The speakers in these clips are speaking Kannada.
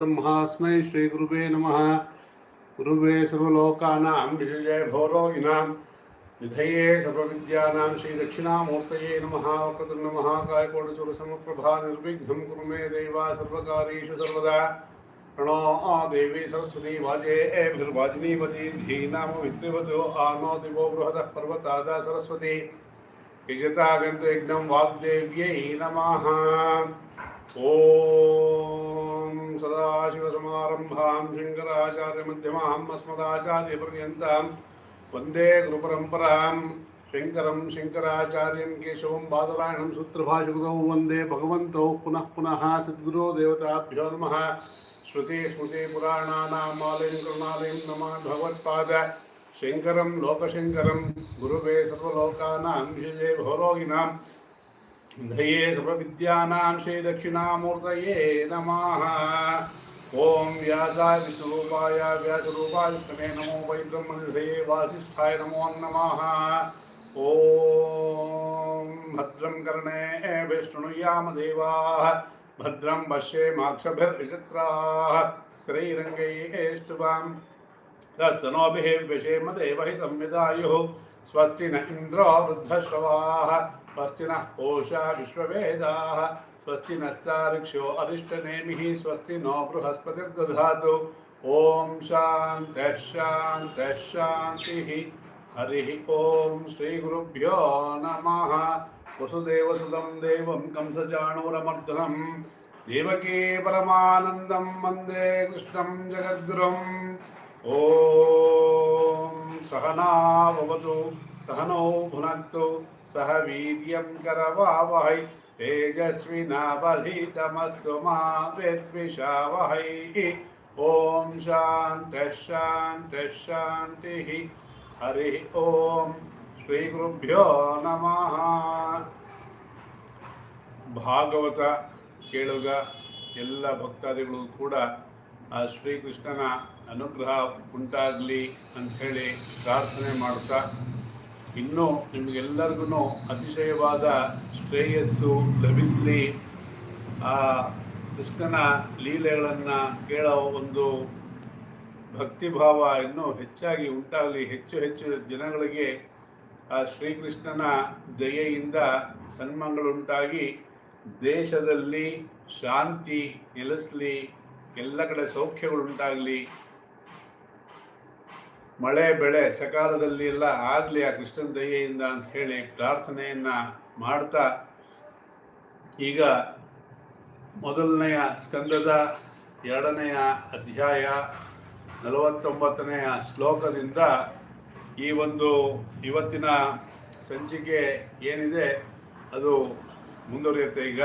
ब्रह्मास्मै श्रीगुरुवे नमः। गुरुवे सर्वलोकानां विषये भवरोगिणां विधये सर्वविद्यानां श्रीदक्षिणामूर्तये नमः। वक्रतुण्डमहाकायकोटिसूर्यसमप्रभा निर्विघ्नं कुरु मे देवा सर्वकार्येषु सर्वदा। प्रणो देवी सरस्वती वाजेभिर्वाजिनीवती धीनामवित्रिवतो आनो दिवो बृहदः पर्वतादा सरस्वती यजतागन्तयज्ञं वाग्देव्यै नमः। ओम सदाशिवसमारंभां शङ्कराचार्यमध्यमाम् अस्मदाचार्यपर्यन्तां वन्दे गुरुपरम्परां। शङ्करं शङ्कराचार्यं केशवं बादरायणं सूत्रभाषकृतौ वन्दे भगवन्तौ पुनः पुनः। सद्गुरो देवताभ्यो नमः। श्रुतिस्मृतिपुराणानाम् आलयं करुणालयं नमामि भगवत्पाद शङ्करं लोकशङ्करं। गुरुवे सर्वलोकानां विषये भवरोगिणां धये सर्वविद्यानां श्रीदक्षिणामूर्तये नमः। ओम व्यासाय विष्णुरूपाय व्यासरूपाय विष्णवे नमो वै ब्रह्मनिधये वासिष्ठाय नमो नमः। ओम भद्रं कर्णे शृणुयाम देवाः भद्रं पश्येमाक्षभिर्यजत्राः स्त्रैरङ्गैस्तुवाम् तस्तनोभिः व्यशेम देवहितं यदायुः। स्वस्ति न इन्द्रो वृद्धश्रवाः स्वस्ति नः पूषा विश्ववेदाः स्वस्ति नस्तार्क्ष्यो अरिष्टनेमिः स्वस्ति नो बृहस्पतिर्दधातु। ओम शान्तिः शान्तिः शान्तिः। हरिः ओम श्रीगुरुभ्यो नमः। वसुदेवसुतं देवं कंसचाणूरमर्दनं देवकी परमानन्दं वन्दे कृष्णं जगद्गुरुम्। ओम सहना भवतु सहनौ भुनक्तु सह वीर्यं करवावहै तेजस्विनावधीतमस्तु मा विद्विषावहै। ओम शान्तिः शान्तिः शान्तिः। हरिः ओम श्रीगुरुभ्यो नमः। ಭಾಗವತ ಕೇಳುಗ ಎಲ್ಲ ಭಕ್ತಾದಿಗಳು ಕೂಡ ಆ ಶ್ರೀಕೃಷ್ಣನ ಅನುಗ್ರಹ ಉಂಟಾಗಲಿ ಅಂಥೇಳಿ ಪ್ರಾರ್ಥನೆ ಮಾಡ್ತಾ, ಇನ್ನೂ ನಿಮಗೆಲ್ಲರಿಗೂ ಅತಿಶಯವಾದ ಶ್ರೇಯಸ್ಸು ಲಭಿಸಲಿ, ಆ ಕೃಷ್ಣನ ಲೀಲೆಗಳನ್ನು ಕೇಳೋ ಒಂದು ಭಕ್ತಿಭಾವ ಇನ್ನೂ ಹೆಚ್ಚಾಗಿ ಉಂಟಾಗಲಿ, ಹೆಚ್ಚು ಹೆಚ್ಚು ಜನಗಳಿಗೆ ಆ ಶ್ರೀಕೃಷ್ಣನ ದಯೆಯಿಂದ ಸನ್ಮಾನಗಳುಂಟಾಗಿ ದೇಶದಲ್ಲಿ ಶಾಂತಿ ನೆಲೆಸಲಿ, ಎಲ್ಲ ಕಡೆ ಸೌಖ್ಯಗಳುಂಟಾಗಲಿ, ಮಳೆ ಬೆಳೆ ಸಕಾಲದಲ್ಲಿ ಎಲ್ಲ ಆಗಲಿ ಆ ಕೃಷ್ಣನ ದಯೆಯಿಂದ ಅಂತ ಹೇಳಿ ಪ್ರಾರ್ಥನೆಯನ್ನು ಮಾಡ್ತಾ, ಈಗ ಮೊದಲನೆಯ ಸ್ಕಂದದ 2ನೆಯ ಅಧ್ಯಾಯ 49ನೆಯ ಶ್ಲೋಕದಿಂದ ಈ ಒಂದು ಇವತ್ತಿನ ಸಂಚಿಕೆ ಏನಿದೆ ಅದು ಮುಂದುವರಿಯುತ್ತೆ. ಈಗ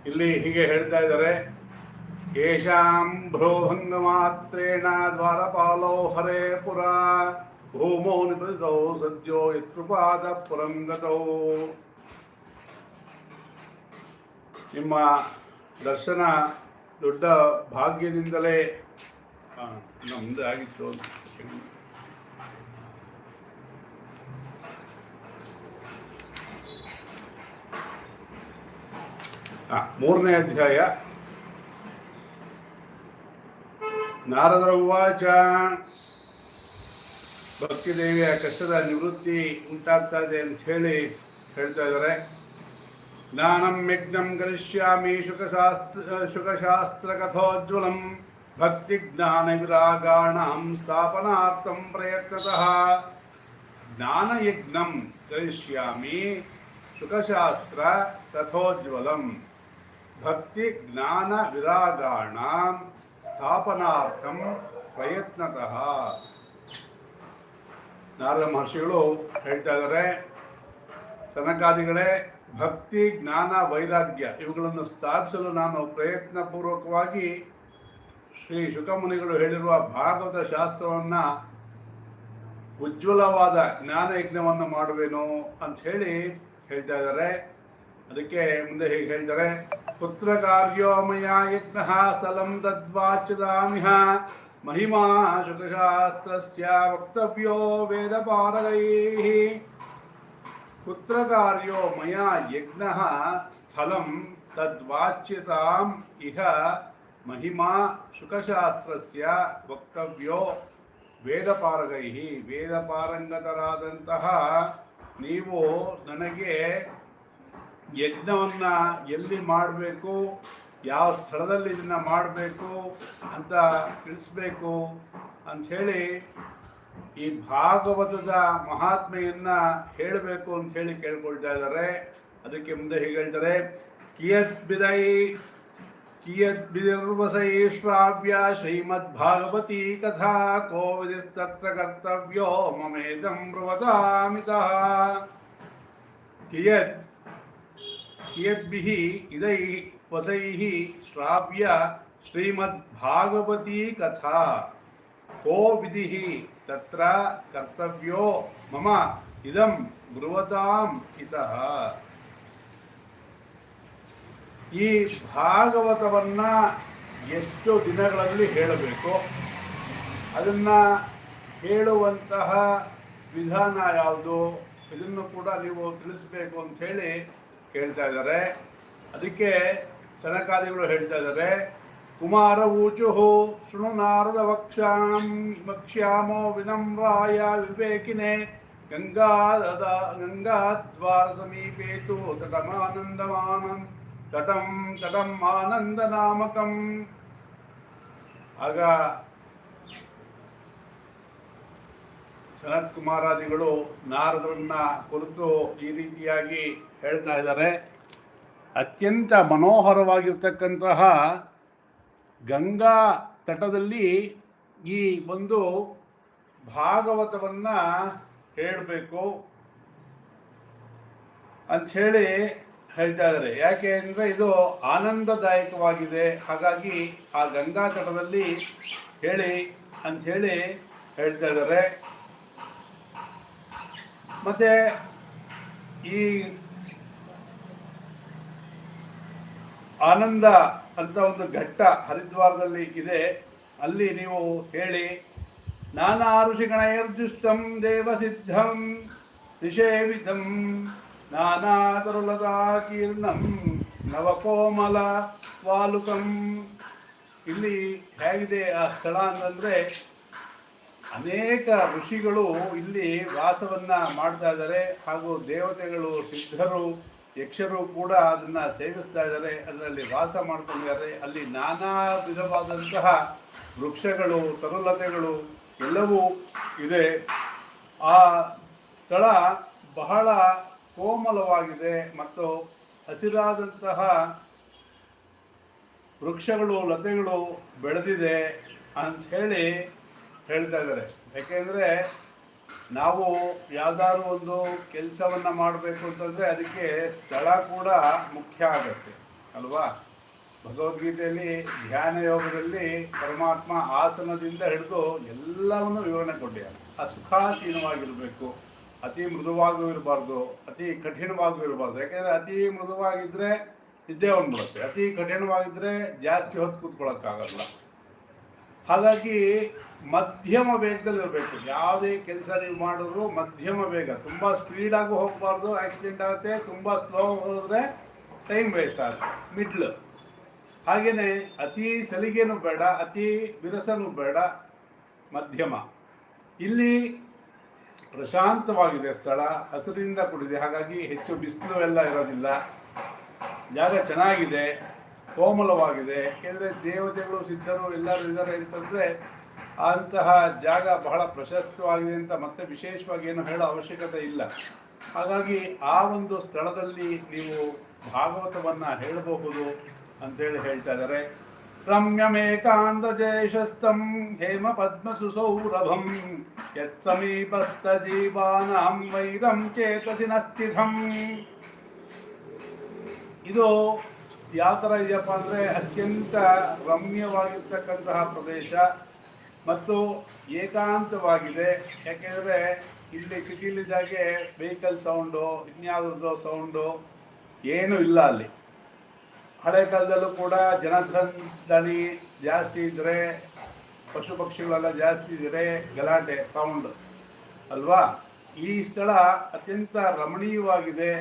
ಇಲ್ಲಿ ಹೀಗೆ ಹೇಳ್ತಾ ಇದ್ದಾರೆ, ಯೇಷಾಂ ಭ್ರೋಭಂಗ ಮಾತ್ರೇಣ ದ್ವಾರಪಾಲೋ ಹರೇ ಪುರ ಭೂಮೋ ನಿಪತಿತೌ ಸದ್ಯೋ ಯತ್ಕೃಪಾದ ಪುರಂಗತೌ. ನಿಮ್ಮ ದರ್ಶನ ದೊಡ್ಡ ಭಾಗ್ಯದಿಂದಲೇ ಮುಂದೆ ಆಗಿತ್ತು. ಮೂರನೇ ಅಧ್ಯಾಯ. ನಾರದರ ಉವಾಚ. ಭಕ್ತಿದೇವಿಯ ಕಷ್ಟದ ನಿವೃತ್ತಿ ಉಂಟಾಗ್ತಾ ಇದೆ ಅಂತ ಹೇಳಿ ಹೇಳ್ತಾ ಇದ್ದಾರೆ. ಜ್ಞಾನಂ ಯಜ್ಞಂ ಕರಿಷ್ಯಾಮಿ ಶುಕಶಾಸ್ತ್ರ ಕಥೋಜ್ವಲಂ ಭಕ್ತಿ ಜ್ಞಾನ ವಿರಾಗಾಣಾಂ ಸ್ಥಾಪನಾರ್ಥಂ ಪ್ರಯತ್ನತಃ. ಜ್ಞಾನಯಜ್ಞಂ ಕರಿಷ್ಯಾಮಿ ಶುಕಶಾಸ್ತ್ರ ಕಥೋಜ್ವಲಂ ಭಕ್ತಿ ಜ್ಞಾನ ವಿರಾಗಾಣಾಂ ಸ್ಥಾಪನಾರ್ಥಂ ಪ್ರಯತ್ನತಃ. ನಾರದ ಮಹರ್ಷಿಗಳು ಹೇಳ್ತಾ ಇದ್ದಾರೆ, ಸನಕಾದಿಗಳೇ, ಭಕ್ತಿ ಜ್ಞಾನ ವೈರಾಗ್ಯ ಇವುಗಳನ್ನು ಸ್ಥಾಪಿಸಲು ನಾನು ಪ್ರಯತ್ನಪೂರ್ವಕವಾಗಿ ಶ್ರೀ ಶುಕಮುನಿಗಳು ಹೇಳಿರುವ ಭಾಗವತ ಶಾಸ್ತ್ರವನ್ನು ಉಜ್ವಲವಾದ ಜ್ಞಾನಯಜ್ಞವನ್ನು ಮಾಡುವೆನು ಅಂತ ಹೇಳಿ ಹೇಳ್ತಾ ಇದ್ದಾರೆ. ಅದಕ್ಕೆ ಮುಂದೆ ಹೀಗೆ ಹೇಳ್ತಾರೆ, ಪುತ್ರ ಕಾರ್ಯೋ ಮಯ ಯಜ್ಞ ಸ್ಥಳಂ ತದ್ವಾಚ್ಯದಾಮಿಹ ಮಹಿಮಾ ಶುಕಶಾಸ್ತ್ರಸ್ಯ ವಕ್ತವ್ಯೋ ವೇದಪಾರಗೈಃ. ಪುತ್ರ ಕಾರ್ಯೋ ಮಯ ಯಜ್ಞ ಸ್ಥಳಂ ತದ್ವಾಚ್ಯತಾಂ ಇಹ ಮಹಿಮಾ ಶುಕಶಾಸ್ತ್ರಸ್ಯ ವಕ್ತವ್ಯೋ ವೇದಪಾರಗೈ. ವೇದಪಾರಂಗತರಾದಂತಹ ನೀವು ನನಗೆ ಯಜ್ಞವನ್ನು ಎಲ್ಲಿ ಮಾಡಬೇಕು, ಯಾವ ಸ್ಥಳದಲ್ಲಿ ಇದನ್ನು ಮಾಡಬೇಕು ಅಂತ ತಿಳಿಸ್ಬೇಕು ಅಂಥೇಳಿ ಈ ಭಾಗವತದ ಮಹಾತ್ಮೆಯನ್ನು ಹೇಳಬೇಕು ಅಂಥೇಳಿ ಕೇಳ್ಕೊಳ್ತಾ ಇದ್ದಾರೆ. ಅದಕ್ಕೆ ಮುಂದೆ ಹೀಗೆ ಹೇಳ್ತಾರೆ, ಕಿಯದ್ಬಿರ್ವಸೈ ಶ್ರಾವ್ಯ ಶ್ರೀಮದ್ಭಾಗವತೀ ಕಥಾ ಕೋವಿದಿಸ್ತತ್ರ ಕರ್ತವ್ಯೋ ಮಮೇದಂ ಬ್ರುವತಾಮಿತಃ. ಕಿಯದ್ಭಿಃ ಇದೈ ವಸೈಃ ಶ್ರಾವ್ಯ ಶ್ರೀಮದ್ಭಾಗವತೀ ಕಥಾ ಕೋ ವಿಧಿಃ ತತ್ರ ಕರ್ತವ್ಯೋ ಮಮ ಇದಂ ಬ್ರುವತಾಂ ಇತಃ. ಈ ಭಾಗವತವನ್ನು ಎಷ್ಟು ದಿನಗಳಲ್ಲಿ ಹೇಳಬೇಕು, ಅದನ್ನು ಹೇಳುವಂತಹ ವಿಧಾನ ಯಾವುದು, ಇದನ್ನು ಕೂಡ ನೀವು ತಿಳಿಸ್ಬೇಕು ಅಂಥೇಳಿ ಕೇಳ್ತಾ ಇದ್ದಾರೆ. ಅದಕ್ಕೆ ಸನಕಾದಿಗಳು ಹೇಳ್ತಾ ಇದ್ದಾರೆ, ಕುಮಾರ ಊಚುಹು ಶೃಣು ನಾರದ ವಕ್ಷ್ಯಾಮೋ ವಿನಮ್ರಾಯ ವಿವೇಕಿನೇ ಗಂಗಾದ್ವಾರ ಸಮೀಪೇತು ತಟಂ ಆನಂದ ನಾಮಕಂ. ಆಗ ಸನತ್ ಕುಮಾರಾದಿಗಳು ನಾರದರನ್ನ ಕುರಿತು ಈ ರೀತಿಯಾಗಿ ಹೇಳ್ತಾ ಇದ್ದಾರೆ. ಅತ್ಯಂತ ಮನೋಹರವಾಗಿರ್ತಕ್ಕಂತಹ ಗಂಗಾ ತಟದಲ್ಲಿ ಈ ಒಂದು ಭಾಗವತವನ್ನು ಹೇಳಬೇಕು ಅಂಥೇಳಿ ಹೇಳ್ತಾ ಇದ್ದಾರೆ. ಯಾಕೆ ಅಂದರೆ ಇದು ಆನಂದದಾಯಕವಾಗಿದೆ, ಹಾಗಾಗಿ ಆ ಗಂಗಾ ತಟದಲ್ಲಿ ಹೇಳಿ ಅಂಥೇಳಿ ಹೇಳ್ತಾ ಇದ್ದಾರೆ. ಮತ್ತು ಈ ಆನಂದ ಅಂತ ಒಂದು ಘಟ್ಟ ಹರಿದ್ವಾರದಲ್ಲಿ ಇದೆ, ಅಲ್ಲಿ ನೀವು ಹೇಳಿ ನಾನಾ ಋಷಿಗಣೈರ್ಜುಷ್ಟಂ ದೇವಸಿದ್ಧಂ ನಿಷೇವಿತಂ ನಾನಾತರುಲತಾಕೀರ್ಣಂ ನವಕೋಮಲ ವಾಲುಕಂ. ಇಲ್ಲಿ ಹೇಗಿದೆ ಆ ಸ್ಥಳ ಅಂತಂದರೆ, ಅನೇಕ ಋಷಿಗಳು ಇಲ್ಲಿ ವಾಸವನ್ನು ಮಾಡ್ತಾ ಇದ್ದಾರೆ, ಹಾಗೂ ದೇವತೆಗಳು, ಸಿದ್ಧರು, ಯಕ್ಷರು ಕೂಡ ಅದನ್ನು ಸೇವಿಸ್ತಾ ಇದ್ದಾರೆ, ಅದರಲ್ಲಿ ವಾಸ ಮಾಡ್ಕೊಂಡಿದ್ದಾರೆ. ಅಲ್ಲಿ ನಾನಾ ವಿಧವಾದಂತಹ ವೃಕ್ಷಗಳು, ತರುಲತೆಗಳು ಎಲ್ಲವೂ ಇದೆ. ಆ ಸ್ಥಳ ಬಹಳ ಕೋಮಲವಾಗಿದೆ ಮತ್ತು ಹಸಿರಾದಂತಹ ವೃಕ್ಷಗಳು, ಲತೆಗಳು ಬೆಳೆದಿದೆ ಅಂತ ಹೇಳಿ ಹೇಳ್ತಾ ಇದ್ದಾರೆ. ಯಾಕೆಂದರೆ ನಾವು ಯಾವುದಾದ್ರು ಒಂದು ಕೆಲಸವನ್ನು ಮಾಡಬೇಕು ಅಂತಂದರೆ ಅದಕ್ಕೆ ಸ್ಥಳ ಕೂಡ ಮುಖ್ಯ ಆಗುತ್ತೆ ಅಲ್ವಾ. ಭಗವದ್ಗೀತೆಯಲ್ಲಿ ಧ್ಯಾನ ಯೋಗದಲ್ಲಿ ಪರಮಾತ್ಮ ಆಸನದಿಂದ ಹಿಡಿದು ಎಲ್ಲವನ್ನು ವಿವರಣೆ ಕೊಟ್ಟಿದ್ದಾರೆ. ಆ ಸುಖಾಸೀನವಾಗಿರಬೇಕು, ಅತಿ ಮೃದುವಾಗೂ ಇರಬಾರ್ದು, ಅತಿ ಕಠಿಣವಾಗೂ ಇರಬಾರ್ದು. ಯಾಕೆಂದರೆ ಅತಿ ಮೃದುವಾಗಿದ್ದರೆ ನಿದ್ದೆ ಬಂದ್ಬಿಡುತ್ತೆ, ಅತಿ ಕಠಿಣವಾಗಿದ್ದರೆ ಜಾಸ್ತಿ ಹೊತ್ತು ಕೂತ್ಕೊಳ್ಳೋಕ್ಕಾಗಲ್ಲ. ಹಾಗಾಗಿ ಮಧ್ಯಮ ವೇಗದಲ್ಲಿರಬೇಕು. ಯಾವುದೇ ಕೆಲಸ ನೀವು ಮಾಡಿದ್ರು ಮಧ್ಯಮ ವೇಗ, ತುಂಬ ಸ್ಪೀಡಾಗೂ ಹೋಗಬಾರ್ದು, ಆಕ್ಸಿಡೆಂಟ್ ಆಗುತ್ತೆ. ತುಂಬ ಸ್ಲೋ ಹೋದರೆ ಟೈಮ್ ವೇಸ್ಟ್ ಆಗುತ್ತೆ, ಮಿಡ್ಲ್. ಹಾಗೆಯೇ ಅತಿ ಸಲಿಗೆನೂ ಬೇಡ, ಅತಿ ಬಿರಸನೂ ಬೇಡ, ಮಧ್ಯಮ. ಇಲ್ಲಿ ಪ್ರಶಾಂತವಾಗಿದೆ ಸ್ಥಳ, ಹಸಿರಿಂದ ಕೂಡಿದೆ, ಹಾಗಾಗಿ ಹೆಚ್ಚು ಬಿಸಿಲು ಎಲ್ಲ ಇರೋದಿಲ್ಲ. ಜಾಗ ಚೆನ್ನಾಗಿದೆ, ಕೋಮಲವಾಗಿದೆ. ಏಕೆಂದರೆ ದೇವತೆಗಳು, ಸಿದ್ಧರು ಎಲ್ಲರೂ ಇದ್ದಾರೆ ಅಂತಂದರೆ ಅಂತಹ ಜಾಗ ಬಹಳ ಪ್ರಶಸ್ತವಾಗಿದೆ ಅಂತ ಮತ್ತೆ ವಿಶೇಷವಾಗಿ ಏನು ಹೇಳೋ ಅವಶ್ಯಕತೆ ಇಲ್ಲ. ಹಾಗಾಗಿ ಆ ಒಂದು ಸ್ಥಳದಲ್ಲಿ ನೀವು ಭಾಗವತವನ್ನು ಹೇಳಬಹುದು ಅಂತೇಳಿ ಹೇಳ್ತಾ ಇದ್ದಾರೆ. ರಮ್ಯಮೇಕಾಂತಜೇಶಸ್ತಂ ಹೇಮ ಪದ್ಮಸುಸೌರಭಂ ಯತ್ಸಮೀಪಸ್ಥ ಜೀವಾನಾಂ ವೈರಂ ಚೇತಸಿ ನಸ್ಥಿತಂ. ಇದು ಯಾವ ಥರ ಇದೆಯಪ್ಪ ಅಂದರೆ, ಅತ್ಯಂತ ರಮ್ಯವಾಗಿರ್ತಕ್ಕಂತಹ ಪ್ರದೇಶ ಮತ್ತು ಏಕಾಂತವಾಗಿದೆ. ಯಾಕೆಂದರೆ ಇಲ್ಲಿ ಸಿಟಿಲಿದ್ದಾಗೆ ವೆಹಿಕಲ್ ಸೌಂಡು, ಇನ್ಯಾವುದೋ ಸೌಂಡು ಏನೂ ಇಲ್ಲ. ಅಲ್ಲಿ ಹಳೆ ಕಾಲದಲ್ಲೂ ಕೂಡ ಜನಸಂದಣಿ ಜಾಸ್ತಿ ಇದ್ದರೆ, ಪಶು ಪಕ್ಷಿಗಳೆಲ್ಲ ಜಾಸ್ತಿ ಇದ್ದರೆ ಗಲಾಟೆ ಸೌಂಡ್ ಅಲ್ವಾ. ಈ ಸ್ಥಳ ಅತ್ಯಂತ ರಮಣೀಯವಾಗಿದೆ.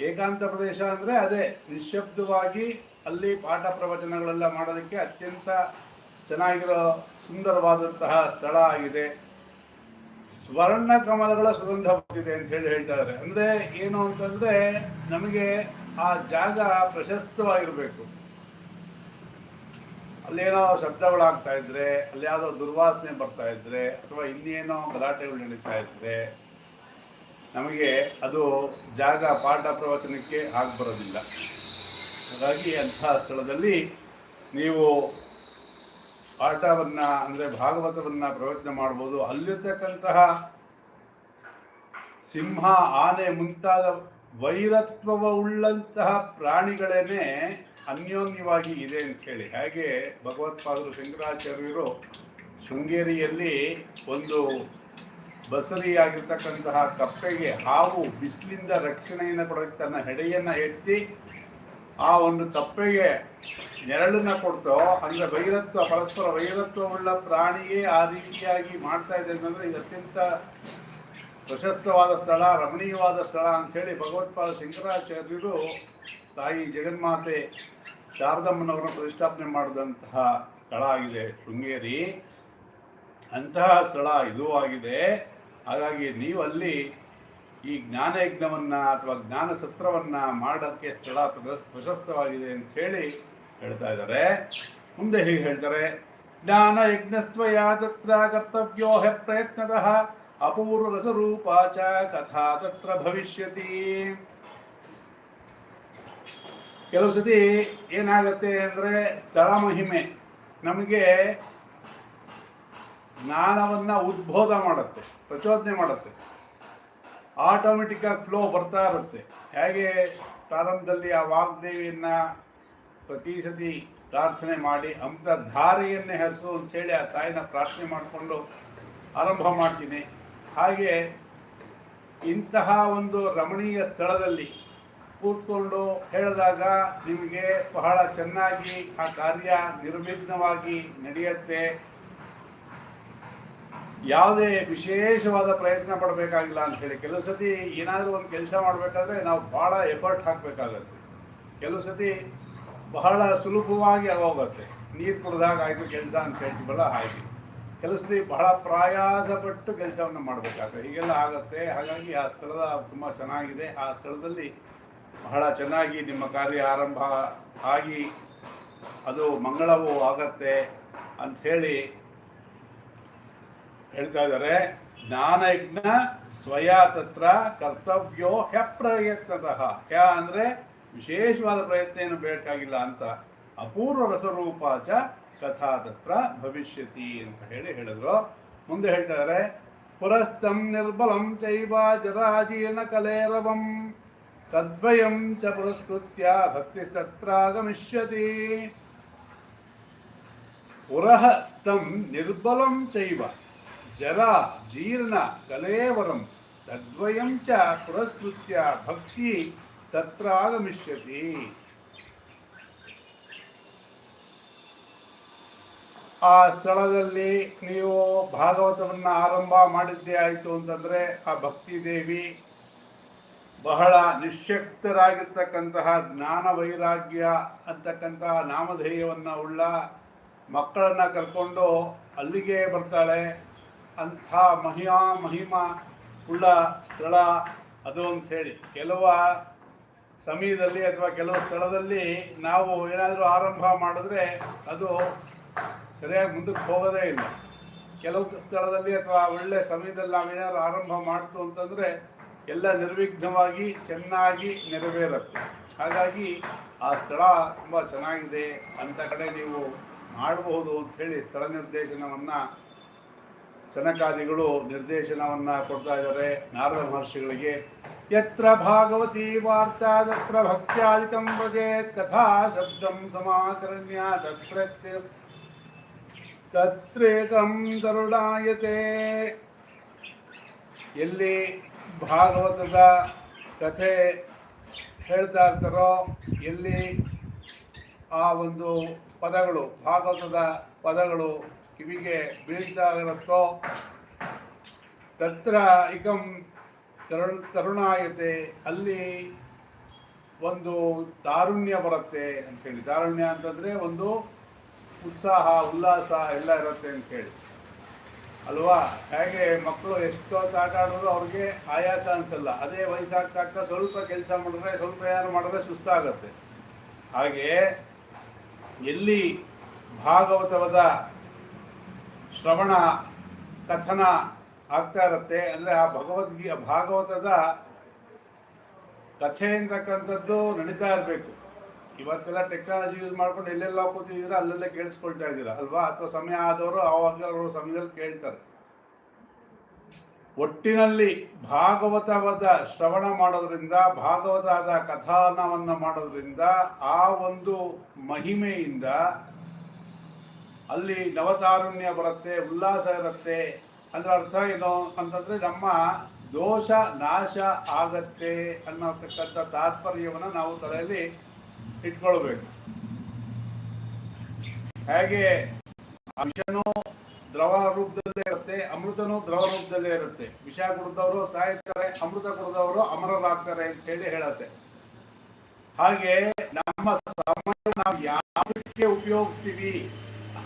ಏಕಾಂತ ಪ್ರದೇಶ ಅಂದರೆ ಅದೇ ನಿಶ್ಶಬ್ದವಾಗಿ ಅಲ್ಲಿ ಪಾಠ ಪ್ರವಚನಗಳೆಲ್ಲ ಮಾಡೋದಕ್ಕೆ ಅತ್ಯಂತ ಚೆನ್ನಾಗಿರೋ ಸುಂದರವಾದಂತಹ ಸ್ಥಳ ಆಗಿದೆ. ಸ್ವರ್ಣ ಕಮಲಗಳ ಸುಗಂಧ ಬಂದಿದೆ ಅಂತ ಹೇಳ್ತಾ ಇದ್ದಾರೆ. ಅಂದರೆ ಏನು ಅಂತಂದರೆ ನಮಗೆ ಆ ಜಾಗ ಪ್ರಶಸ್ತವಾಗಿರಬೇಕು. ಅಲ್ಲೇನೋ ಶಬ್ದಗಳಾಗ್ತಾ ಇದ್ರೆ, ಅಲ್ಲಿ ಯಾವುದೋ ದುರ್ವಾಸನೆ ಬರ್ತಾ ಇದ್ರೆ, ಅಥವಾ ಇನ್ನೇನೋ ಗಲಾಟೆಗಳು ನಡೀತಾ ಇದ್ರೆ ನಮಗೆ ಅದು ಜಾಗ ಪಾಠ ಪ್ರವಚನಕ್ಕೆ ಆಗಿ ಬರೋದಿಲ್ಲ. ಹಾಗಾಗಿ ಅಂಥ ಸ್ಥಳದಲ್ಲಿ ನೀವು ಪಾಠವನ್ನು ಅಂದರೆ ಭಾಗವತವನ್ನು ಪ್ರವಚನ ಮಾಡ್ಬೋದು. ಅಲ್ಲಿರ್ತಕ್ಕಂತಹ ಸಿಂಹ, ಆನೆ ಮುಂತಾದ ವೈರತ್ವವುಳ್ಳಂತಹ ಪ್ರಾಣಿಗಳೇನೆ ಅನ್ಯೋನ್ಯವಾಗಿ ಇದೆ ಅಂತ ಹೇಳಿ. ಹಾಗೆ ಭಗವತ್ಪಾದರು ಶಂಕರಾಚಾರ್ಯರು ಶೃಂಗೇರಿಯಲ್ಲಿ ಒಂದು ಬಸರಿಯಾಗಿರ್ತಕ್ಕಂತಹ ಕಪ್ಪೆಗೆ ಹಾವು ಬಿಸಿಲಿಂದ ರಕ್ಷಣೆಯನ್ನು ಕೊಡೋಕ್ಕೆ ತನ್ನ ಹೆಡೆಯನ್ನು ಎತ್ತಿ ಆ ಒಂದು ಕಪ್ಪೆಗೆ ನೆರಳನ್ನು ಕೊಡ್ತೋ, ಅಂದರೆ ವೈರತ್ವ, ಪರಸ್ಪರ ವೈರತ್ವವುಳ್ಳ ಪ್ರಾಣಿಗೆ ಆ ರೀತಿಯಾಗಿ ಮಾಡ್ತಾ ಇದೆ ಅಂತಂದರೆ ಇದು ಅತ್ಯಂತ ಪ್ರಶಸ್ತವಾದ ಸ್ಥಳ, ರಮಣೀಯವಾದ ಸ್ಥಳ ಅಂಥೇಳಿ ಭಗವತ್ಪಾದ ಶಂಕರಾಚಾರ್ಯರು ತಾಯಿ ಜಗನ್ಮಾತೆ ಶಾರದಮ್ಮನವರನ್ನು ಪ್ರತಿಷ್ಠಾಪನೆ ಮಾಡಿದಂತಹ ಸ್ಥಳ ಆಗಿದೆ ಶೃಂಗೇರಿ. ಅಂತಹ ಸ್ಥಳ ಇದೂ ಆಗಿದೆ. ಹಾಗಾಗಿ ನೀವು ಅಲ್ಲಿ ಈ ಜ್ಞಾನಯಜ್ಞವನ್ನು ಅಥವಾ ಜ್ಞಾನ ಸತ್ರವನ್ನು ಮಾಡೋಕ್ಕೆ ಸ್ಥಳ ಪ್ರಶಸ್ತವಾಗಿದೆ ಅಂಥೇಳಿ ಹೇಳ್ತಾ ಇದ್ದಾರೆ. ಮುಂದೆ ಹೀಗೆ ಹೇಳ್ತಾರೆ, ಜ್ಞಾನಯಜ್ಞಸ್ತ್ವಯ ತತ್ರ ಕರ್ತವ್ಯೋ ಹ್ಯ ಪ್ರಯತ್ನತಃ ಅಪೂರ್ವ ರಸರೂಪ ಚ ಕಥಾ ತತ್ರ ಭವಿಷ್ಯತಿ. ಕೆಲವು ಸತಿ ಏನಾಗುತ್ತೆ ಅಂದರೆ ಸ್ಥಳ ಮಹಿಮೆ ನಮಗೆ ಜ್ಞಾನವನ್ನು ಉದ್ಬೋಧ ಮಾಡುತ್ತೆ, ಪ್ರಚೋದನೆ ಮಾಡುತ್ತೆ. ಆಟೋಮೆಟಿಕ್ಕಾಗಿ ಫ್ಲೋ ಬರ್ತಾ ಇರುತ್ತೆ. ಹೇಗೆ ಪ್ರಾರಂಭದಲ್ಲಿ ಆ ವಾಗ್ದೇವಿಯನ್ನು ಪ್ರತಿ ಸತಿ ಪ್ರಾರ್ಥನೆ ಮಾಡಿ ಅಮೃತ ಧಾರೆಯನ್ನೇ ಹರಿಸು ಅಂಥೇಳಿ ಆ ತಾಯಿನ ಪ್ರಾರ್ಥನೆ ಮಾಡಿಕೊಂಡು ಆರಂಭ ಮಾಡ್ತೀನಿ. ಹಾಗೆ ಇಂತಹ ಒಂದು ರಮಣೀಯ ಸ್ಥಳದಲ್ಲಿ ಕೂತ್ಕೊಂಡು ಹೇಳಿದಾಗ ನಿಮಗೆ ಬಹಳ ಚೆನ್ನಾಗಿ ಆ ಕಾರ್ಯ ನಿರ್ವಿಘ್ನವಾಗಿ ನಡೆಯುತ್ತೆ. ಯಾವುದೇ ವಿಶೇಷವಾದ ಪ್ರಯತ್ನ ಪಡಬೇಕಾಗಿಲ್ಲ ಅಂಥೇಳಿ. ಕೆಲವು ಸತಿ ಏನಾದರೂ ಒಂದು ಕೆಲಸ ಮಾಡಬೇಕಾದ್ರೆ ನಾವು ಭಾಳ ಎಫರ್ಟ್ ಹಾಕಬೇಕಾಗತ್ತೆ. ಕೆಲವು ಸತಿ ಬಹಳ ಸುಲಭವಾಗಿ ಆಗೋಗುತ್ತೆ. ನೀರು ಕುಡಿದಾಗ ಆಯಿತು ಕೆಲಸ ಅಂತ ಹೇಳ್ತೀವಲ್ಲ ಹಾಗೆ. ಕೆಲವು ಸತಿ ಬಹಳ ಪ್ರಯಾಸಪಟ್ಟು ಕೆಲಸವನ್ನು ಮಾಡಬೇಕಾಗುತ್ತೆ. ಹೀಗೆಲ್ಲ ಆಗುತ್ತೆ. ಹಾಗಾಗಿ ಆ ಸ್ಥಳದ ತುಂಬ ಚೆನ್ನಾಗಿದೆ. ಆ ಸ್ಥಳದಲ್ಲಿ ಬಹಳ ಚೆನ್ನಾಗಿ ನಿಮ್ಮ ಕಾರ್ಯ ಆರಂಭ ಆಗಿ ಅದು ಮಂಗಳವೂ ಆಗತ್ತೆ ಅಂಥೇಳಿ ಹೇಳ್ತಾ ಇದ್ದಾರೆ. ಜ್ಞಾನಯಜ್ಞ ಸ್ವಯ ತತ್ರ ಕರ್ತವ್ಯೋ ಹ್ಯ ಪ್ರಯತ್ನತಃ. ಹ್ಯ ಅಂದರೆ ವಿಶೇಷವಾದ ಪ್ರಯತ್ನ ಏನು ಬೇಕಾಗಿಲ್ಲ ಅಂತ. ಅಪೂರ್ವ ರಸರೂಪ ಚ ಕಥಾ ತತ್ರ ಭವಿಷ್ಯತಿ ಅಂತ ಹೇಳಿದ್ರು. ಮುಂದೆ ಹೇಳ್ತಾ ಇದ್ದಾರೆ, ಪುರಸ್ತಂ ನಿರ್ಬಲಂ ಚೈವ ಜರಾಜೀರ್ಣ ಕಲೇರವಂ ತದ್ವಯಂ ಚ ಪುರಸ್ಕೃತ್ಯ ಭಕ್ತಿಸ್ತತ್ರಾಗಮಿಷ್ಯತಿ. ಪುರಸ್ತಂ ನಿರ್ಬಲಂ ಚೈವ ಜರ ಜೀರ್ಣ ಕಲೇವರಂ ತದ್ವಯಂ ಚ ಪುರಸ್ಕೃತ್ಯ ಭಕ್ತಿ ತತ್ರಾಗಮಿಷ್ಯತಿ. ಆ ಸ್ಥಳದಲ್ಲಿ ನೀವು ಭಾಗವತವನ್ನು ಆರಂಭ ಮಾಡಿದ್ದೇ ಆಯಿತು ಅಂತಂದರೆ ಆ ಭಕ್ತಿ ದೇವಿ ಬಹಳ ನಿಶ್ಶಕ್ತರಾಗಿರ್ತಕ್ಕಂತಹ ಜ್ಞಾನ ವೈರಾಗ್ಯ ಅಂತಕ್ಕಂತಹ ನಾಮಧೇಯವನ್ನು ಉಳ್ಳ ಮಕ್ಕಳನ್ನು ಕರ್ಕೊಂಡು ಅಲ್ಲಿಗೆ ಬರ್ತಾಳೆ. ಅಂಥ ಮಹಿಮಾ ಉಳ್ಳ ಸ್ಥಳ ಅದು ಅಂಥೇಳಿ. ಕೆಲವು ಸಮಯದಲ್ಲಿ ಅಥವಾ ಕೆಲವು ಸ್ಥಳದಲ್ಲಿ ನಾವು ಏನಾದರೂ ಆರಂಭ ಮಾಡಿದ್ರೆ ಅದು ಸರಿಯಾಗಿ ಮುಂದಕ್ಕೆ ಹೋಗೋದೇ ಇಲ್ಲ. ಕೆಲವು ಸ್ಥಳದಲ್ಲಿ ಅಥವಾ ಒಳ್ಳೆ ಸಮಯದಲ್ಲಿ ನಾವೇನಾದ್ರು ಆರಂಭ ಮಾಡ್ತು ಅಂತಂದರೆ ಎಲ್ಲ ನಿರ್ವಿಘ್ನವಾಗಿ ಚೆನ್ನಾಗಿ ನೆರವೇರುತ್ತೆ. ಹಾಗಾಗಿ ಆ ಸ್ಥಳ ತುಂಬ ಚೆನ್ನಾಗಿದೆ, ಅಂಥ ಕಡೆ ನೀವು ಮಾಡಬಹುದು ಅಂಥೇಳಿ ಸ್ಥಳ ನಿರ್ದೇಶನವನ್ನು ಸನಕಾದಿಗಳು ನಿರ್ದೇಶನವನ್ನು ಕೊಡ್ತಾ ಇದ್ದಾರೆ ನಾರದ ಮಹರ್ಷಿಗಳಿಗೆ. ಯತ್ರ ಭಾಗವತಿ ವಾರ್ತಾ ತತ್ರ ಭಕ್ತ್ಯಾದಿಕಂ ಭಜೇತ್ ಕಥಾ ಶಬ್ದಂ ಸಮಾಕರಣ್ಯ ತತ್ರೇಕಂ ತರುಣಾಯತೆ. ಎಲ್ಲಿ ಭಾಗವತದ ಕಥೆ ಹೇಳ್ತಾ ಇರ್ತಾರೋ, ಎಲ್ಲಿ ಆ ಒಂದು ಪದಗಳು ಭಾಗವತದ ಪದಗಳು ಕಿವಿಗೆ ಬೀಳ್ತಾ ಇರುತ್ತೋ ತತ್ರ ಇಕಂ ತರುಣಾಯತೆ, ಅಲ್ಲಿ ಒಂದು ತಾರುಣ್ಯ ಬರುತ್ತೆ ಅಂಥೇಳಿ. ತಾರುಣ್ಯ ಅಂತಂದರೆ ಒಂದು ಉತ್ಸಾಹ ಉಲ್ಲಾಸ ಎಲ್ಲ ಇರುತ್ತೆ ಅಂಥೇಳಿ ಅಲ್ವಾ. ಹೇಗೆ ಮಕ್ಕಳು ಎಷ್ಟೊತ್ತು ಆಟ ಆಡೋದು ಅವ್ರಿಗೆ ಆಯಾಸ ಅನಿಸಲ್ಲ, ಅದೇ ವಯಸ್ಸಾಗ್ತಾ ಸ್ವಲ್ಪ ಕೆಲಸ ಮಾಡಿದ್ರೆ ಸ್ವಲ್ಪ ಏನಾರು ಮಾಡಿದ್ರೆ ಸುಸ್ತಾಗತ್ತೆ. ಹಾಗೆ ಎಲ್ಲಿ ಭಾಗವತದ ಶ್ರವಣ ಕಥನ ಆಗ್ತಾ ಇರುತ್ತೆ ಅಂದರೆ ಆ ಭಾಗವತದ ಕಥೆ ಅಂತಕ್ಕಂಥದ್ದು ನಡೀತಾ ಇರಬೇಕು. ಇವತ್ತೆಲ್ಲ ಟೆಕ್ನಾಲಜಿ ಯೂಸ್ ಮಾಡ್ಕೊಂಡು ಎಲ್ಲೆಲ್ಲ ಕೂತಿದ್ದೀರಾ ಅಲ್ಲೆಲ್ಲ ಕೇಳಿಸ್ಕೊಳ್ತಾ ಇದ್ದೀರಾ ಅಲ್ವಾ, ಅಥವಾ ಸಮಯ ಆದವರು ಆವಾಗ ಅವರು ಸಮಯದಲ್ಲಿ ಕೇಳ್ತಾರೆ. ಒಟ್ಟಿನಲ್ಲಿ ಭಾಗವತವಾದ ಶ್ರವಣ ಮಾಡೋದ್ರಿಂದ, ಭಾಗವತದ ಕಥಾನವನ್ನು ಮಾಡೋದ್ರಿಂದ ಆ ಒಂದು ಮಹಿಮೆಯಿಂದ ಅಲ್ಲಿ ನವತಾರುಣ್ಯ ಬರುತ್ತೆ, ಉಲ್ಲಾಸ ಇರುತ್ತೆ. ಅದರ ಅರ್ಥ ಏನು ಅಂತಂದರೆ ನಮ್ಮ ದೋಷ ನಾಶ ಆಗತ್ತೆ ಅನ್ನತಕ್ಕಂಥ ತಾತ್ಪರ್ಯವನ್ನು ನಾವು ತಲೆಯಲ್ಲಿ ಇಟ್ಕೊಳ್ಬೇಕು. ಹೇಗೆ ವಿಷನೂ ದ್ರವ ರೂಪದಲ್ಲೇ ಇರುತ್ತೆ, ಅಮೃತನೂ ದ್ರವ ರೂಪದಲ್ಲೇ ಇರುತ್ತೆ. ವಿಷ ಕುಡಿದವರು ಸಾಯ್ತಾರೆ, ಅಮೃತ ಕುಡಿದವರು ಅಮರರಾಗ್ತಾರೆ ಅಂತ ಹೇಳುತ್ತೆ. ಹಾಗೆ ನಮ್ಮ ಸಮಯ ನಾವು ಯಾವುದಕ್ಕೆ ಉಪಯೋಗಿಸ್ತೀವಿ